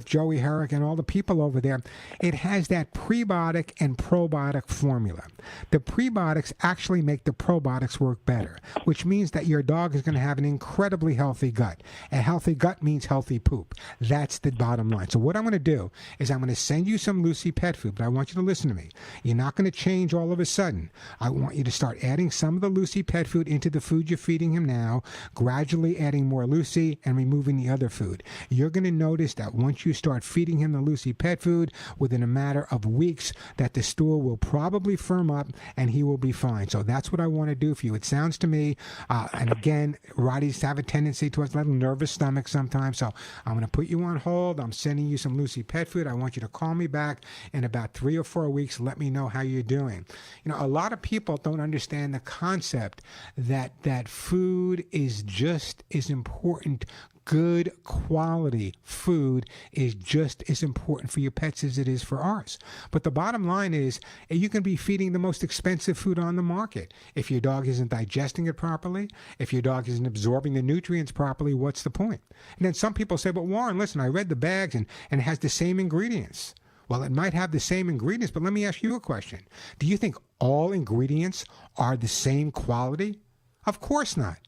B: Joey Herrick and all the people over there, it has that prebiotic and probiotic formula. The prebiotics actually make the probiotics work better, which means that your dog is going to have an incredibly healthy gut. A healthy gut means healthy poop. That's the bottom line. So what I'm going to do is I'm going to send you some Lucy Pet Food, but I want you to listen to me. You're not going to change all of a sudden. I want you to start adding some of the Lucy Pet Food into the food you're feeding him now, gradually adding more Lucy and removing the other food. You're going to notice that once you start feeding him the Lucy Pet Food, within a matter of weeks, that the stool will probably firm up and he will be fine. So that's what I want to do for you. It sounds to me, and again, Rotties have a tendency towards a little nervous stomach sometimes, so I'm going to put you on hold. I'm sending you some Lucy Pet Food. I want you to call me back in about 3 or 4 weeks. Let me know how you're doing. A lot of people don't understand the concept that food is just as important. Good quality food is just as important for your pets as it is for ours. But the bottom line is you can be feeding the most expensive food on the market. If your dog isn't digesting it properly, if your dog isn't absorbing the nutrients properly, what's the point? And then some people say, but Warren, listen, I read the bags and it has the same ingredients. Well, it might have the same ingredients, but let me ask you a question. Do you think all ingredients are the same quality? Of course not.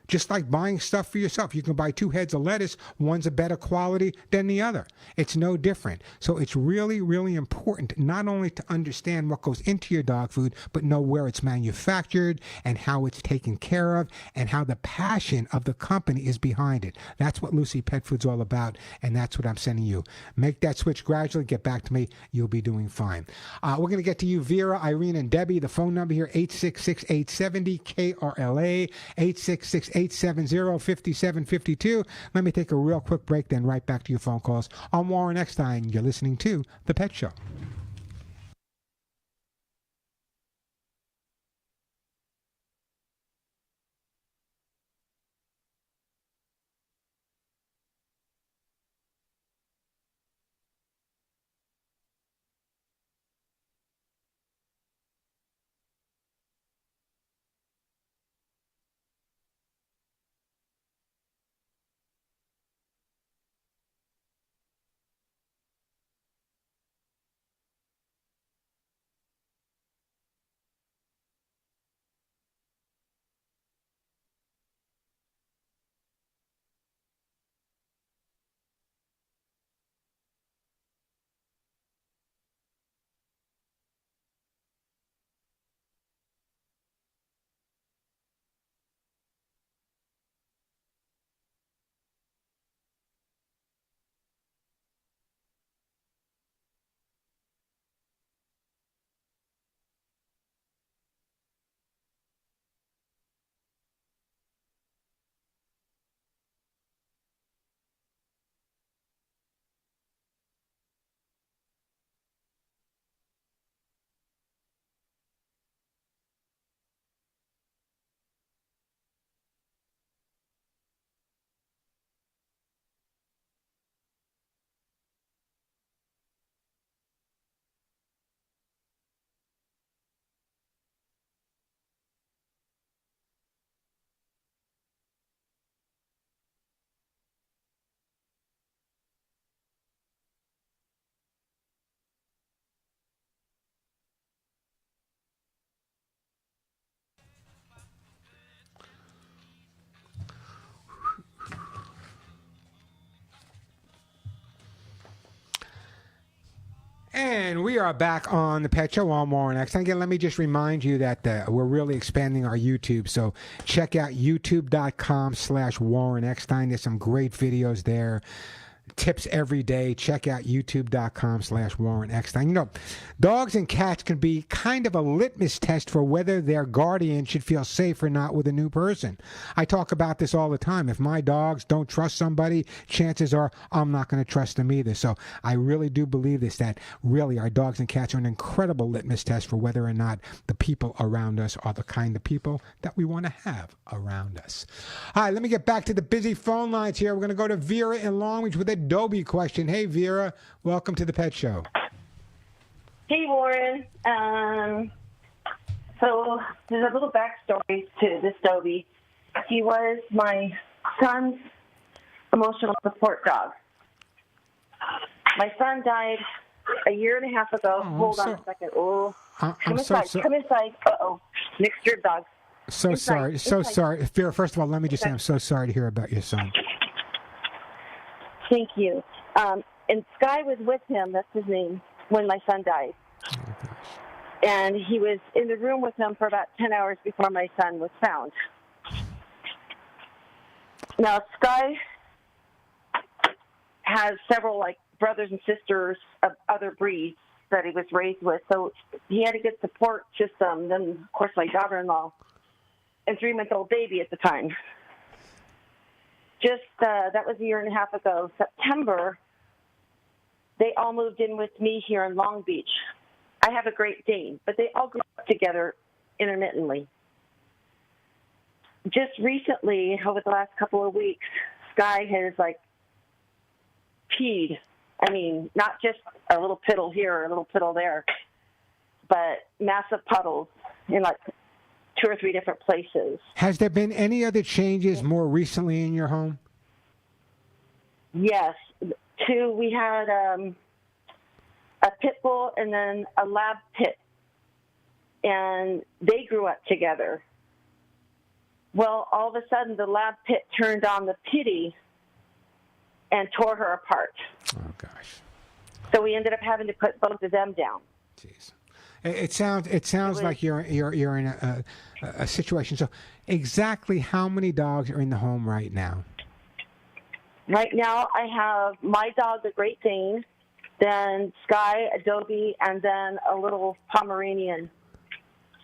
B: Just like buying stuff for yourself. You can buy 2 heads of lettuce. One's a better quality than the other. It's no different. So it's really, really important not only to understand what goes into your dog food, but know where it's manufactured and how it's taken care of and how the passion of the company is behind it. That's what Lucy Pet Food's all about, and that's what I'm sending you. Make that switch gradually. Get back to me. You'll be doing fine. We're going to get to you, Vera, Irene, and Debbie. The phone number here, 866-870-KRLA, 870-5752. Let me take a real quick break, then right back to your phone calls. I'm Warren Eckstein. You're listening to The Pet Show. And we are back on the Pet Show on Warren Eckstein. Again, let me just remind you that we're really expanding our YouTube. So check out youtube.com/Warren Eckstein. There's some great videos there. Tips every day. Check out youtube.com/Warren Eckstein. You know, dogs and cats can be kind of a litmus test for whether their guardian should feel safe or not with a new person. I talk about this all the time. If my dogs don't trust somebody, chances are I'm not going to trust them either. So I really do believe this, that really our dogs and cats are an incredible litmus test for whether or not the people around us are the kind of people that we want to have around us. All right, let me get back to the busy phone lines here. We're going to go to Vera in Long Beach with a Adobe question. Hey, Vera, welcome to the Pet Show.
N: Hey, Warren. So there's a little backstory to this Dobie. He was my son's emotional support dog. My son died a year and a half ago. Hold on a second. Oh, come inside. Come inside. Uh-oh. Mixture of dogs.
B: So
N: Inside.
B: sorry. Vera, first of all, let me just say I'm so sorry to hear about your son.
N: Thank you. And Sky was with him, that's his name, when my son died. And he was in the room with him for about 10 hours before my son was found. Now, Sky has several, brothers and sisters of other breeds that he was raised with, so he had a good support system. Then, of course, my daughter-in-law and 3-month-old baby at the time. That was a year and a half ago. September, they all moved in with me here in Long Beach. I have a Great Dane, but they all grew up together intermittently. Just recently, over the last couple of weeks, Sky has, peed. I mean, not just a little piddle here or a little piddle there, but massive puddles in, 2 or 3 different places.
B: Has there been any other changes more recently in your home?
N: Yes. 2, we had a pit bull and then a lab pit, and they grew up together. Well, all of a sudden, the lab pit turned on the pitty and tore her apart.
B: Oh, gosh.
N: So we ended up having to put both of them down.
B: Jeez. It sounds like you're in a situation. So exactly how many dogs are in the home right now?
N: Right now, I have my dog, the Great Dane, then Sky, Adobe, and then a little Pomeranian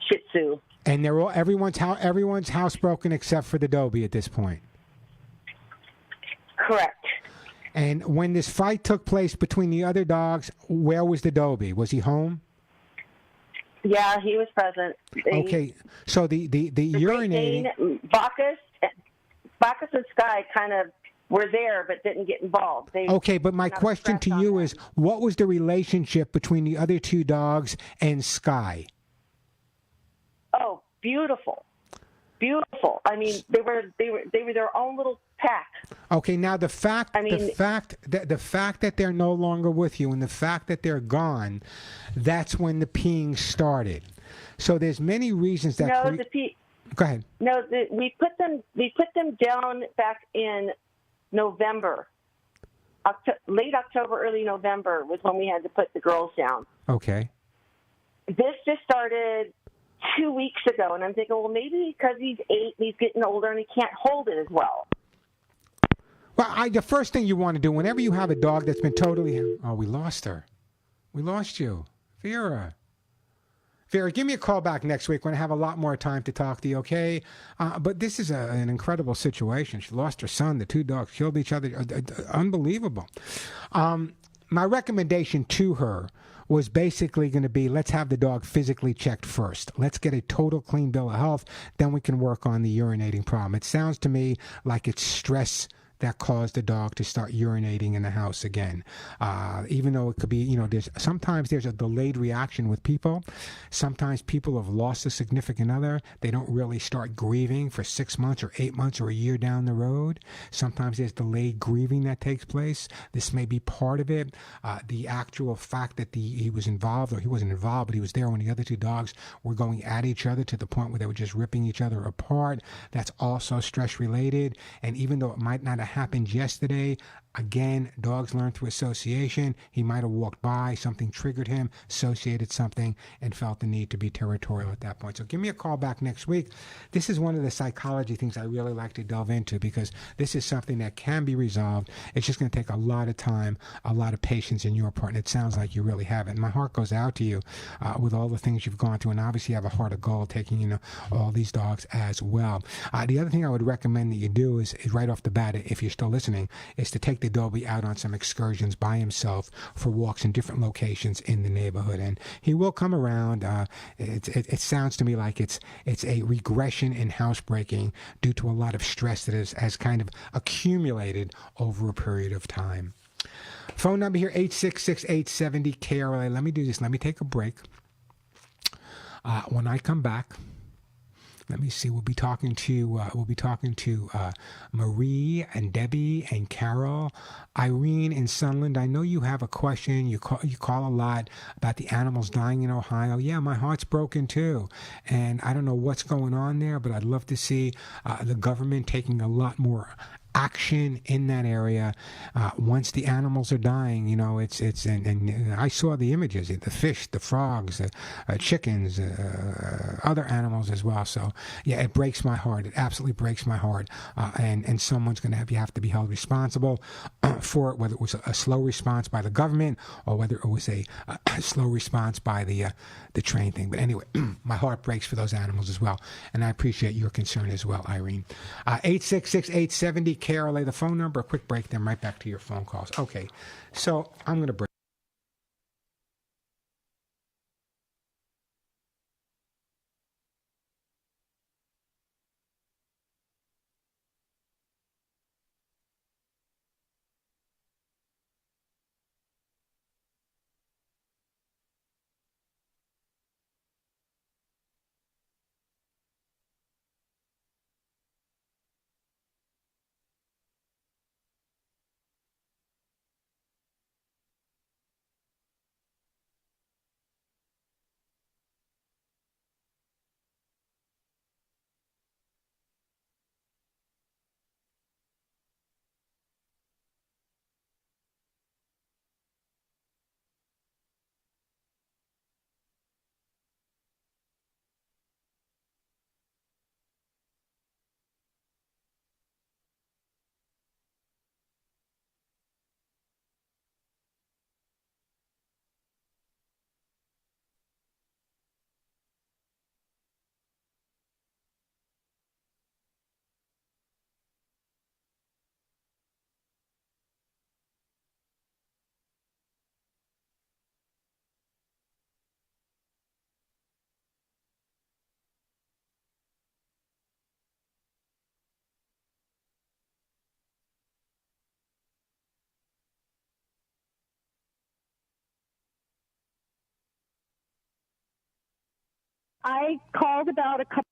N: Shih Tzu.
B: And they're all everyone's housebroken except for the Dobie at this point.
N: Correct.
B: And when this fight took place between the other dogs, where was the Dobie? Was he home?
N: Yeah, he was present.
B: Okay, so the urinating.
N: Bacchus and Sky kind of were there but didn't get involved.
B: Okay, but my question to you is, what was the relationship between the other 2 dogs and Sky?
N: Oh, beautiful. Beautiful. I mean, they were their own little pack.
B: Okay, now the fact that they're no longer with you and the fact that they're gone, that's when the peeing started. So there's many reasons that. Go ahead.
N: No, we put them down back in November. Late October, early November was when we had to put the girls down.
B: Okay.
N: This just started 2 weeks ago, and I'm thinking, well, maybe because he's 8 and he's getting older and he can't hold it as well.
B: Well, the first thing you want to do whenever you have a dog that's been totally... Oh, we lost her. We lost you. Vera, give me a call back next week when I have a lot more time to talk to you, okay? But this is an incredible situation. She lost her son. The 2 dogs killed each other. Unbelievable. My recommendation to her was basically going to be, let's have the dog physically checked first. Let's get a total clean bill of health. Then we can work on the urinating problem. It sounds to me like it's stress that caused the dog to start urinating in the house again. Even though it could be, sometimes there's a delayed reaction with people. Sometimes people have lost a significant other. They don't really start grieving for 6 months or 8 months or a year down the road. Sometimes there's delayed grieving that takes place. This may be part of it. The actual fact that he was involved, or he wasn't involved, but he was there when the other 2 dogs were going at each other to the point where they were just ripping each other apart. That's also stress related. And even though it might not have happened yesterday, Again, dogs learn through association. He might have walked by, something triggered him, associated something, and felt the need to be territorial at that point. So give me a call back next week. This is one of the psychology things I really like to delve into because this is something that can be resolved. It's just going to take a lot of time, a lot of patience in your part, and it sounds like you really have it. And my heart goes out to you with all the things you've gone through, and obviously you have a heart of gold taking, all these dogs as well. The other thing I would recommend that you do is right off the bat, if you're still listening, is to take the Dobie out on some excursions by himself for walks in different locations in the neighborhood, and he will come around. It sounds to me like it's a regression in housebreaking due to a lot of stress that has kind of accumulated over a period of time. Phone number here, 866-870-KRLA. Let me do this. Let me take a break. When I come back, let me see. We'll be talking to Marie and Debbie and Carol, Irene in Sunland. I know you have a question. You call a lot about the animals dying in Ohio. Yeah, my heart's broken too, and I don't know what's going on there, but I'd love to see the government taking a lot more action in that area once the animals are dying. And I saw the images, the fish, the frogs, chickens, other animals as well. So yeah, it breaks my heart. It absolutely breaks my heart. And someone's going to have to be held responsible for it, whether it was a slow response by the government or whether it was a slow response by the train thing. But anyway, my heart breaks for those animals as well, and I appreciate your concern as well, Irene. 866-870-KRLA, the phone number. A quick break, then right back to your phone calls. Okay, so I'm going to break.
L: I called about a couple.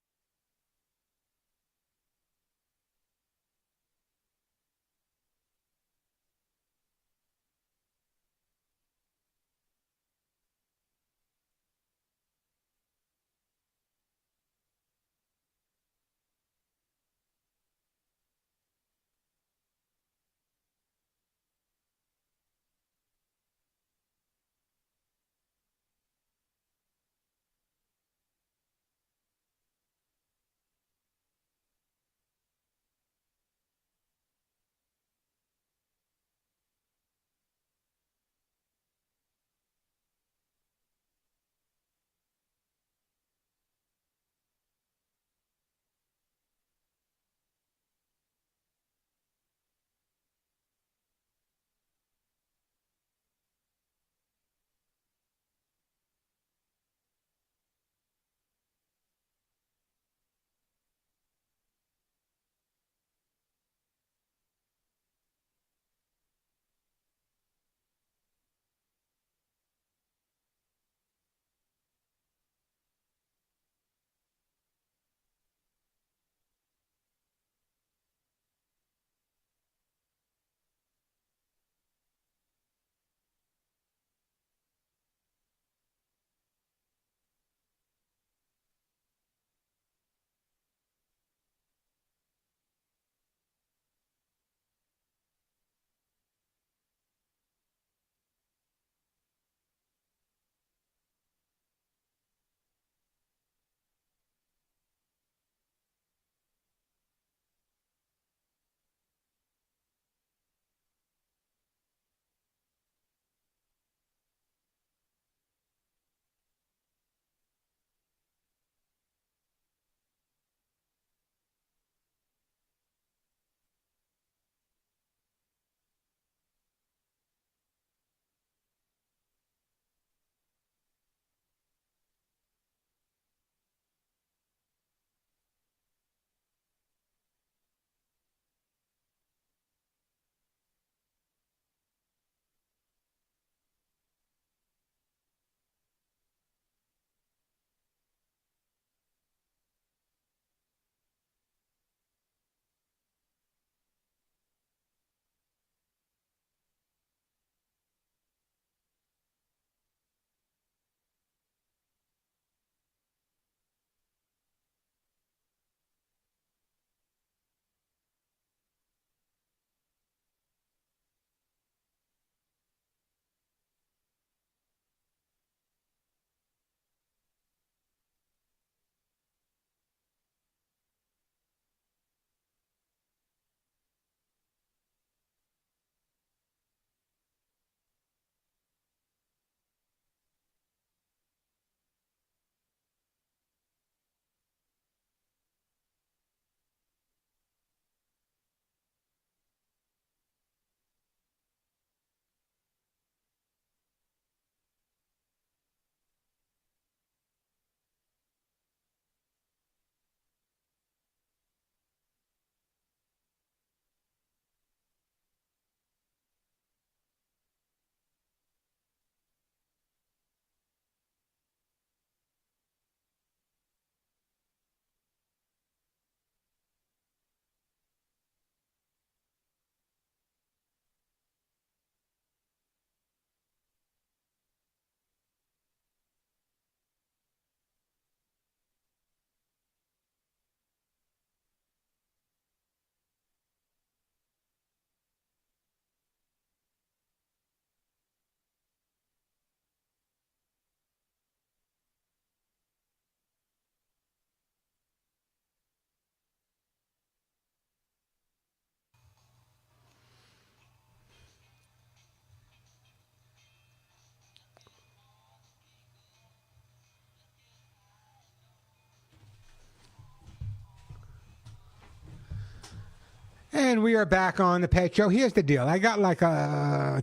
B: And we are back on the Pet Show. Here's the deal. I got like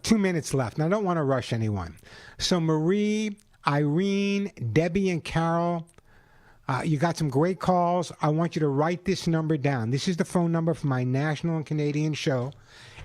B: 2 minutes left, and I don't want to rush anyone. So Marie, Irene, Debbie, and Carol, you got some great calls. I want you to write this number down. This is the phone number for my national and Canadian show.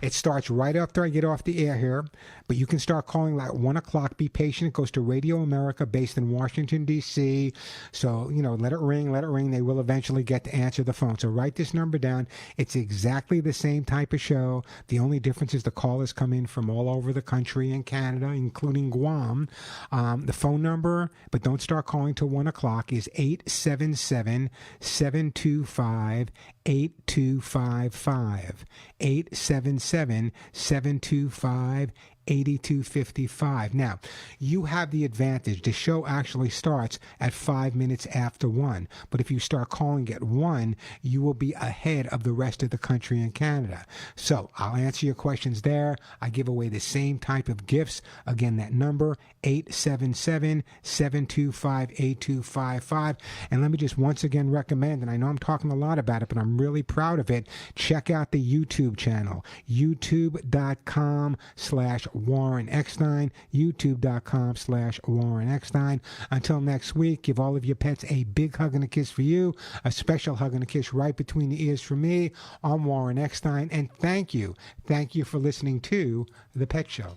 B: It starts right after I get off the air here, but you can start calling like 1 o'clock. Be patient. It goes to Radio America based in Washington, D.C. So, let it ring, let it ring. They will eventually get to answer the phone. So write this number down. It's exactly the same type of show. The only difference is the callers come in from all over the country and Canada, including Guam. The phone number, but don't start calling till 1 o'clock, is 877-725-8255. 877-725-8255. Now, you have the advantage. The show actually starts at 5 minutes after 1. But if you start calling at 1, you will be ahead of the rest of the country and Canada. So I'll answer your questions there. I give away the same type of gifts. Again, that number, 877-725-8255. And let me just once again recommend, and I know I'm talking a lot about it, but I'm really proud of it, check out the YouTube channel, youtube.com/Warren Eckstein, youtube.com/Warren Eckstein. Until next week, give all of your pets a big hug and a kiss for you, a special hug and a kiss right between the ears for me. I'm Warren Eckstein, and thank you for listening to The Pet Show.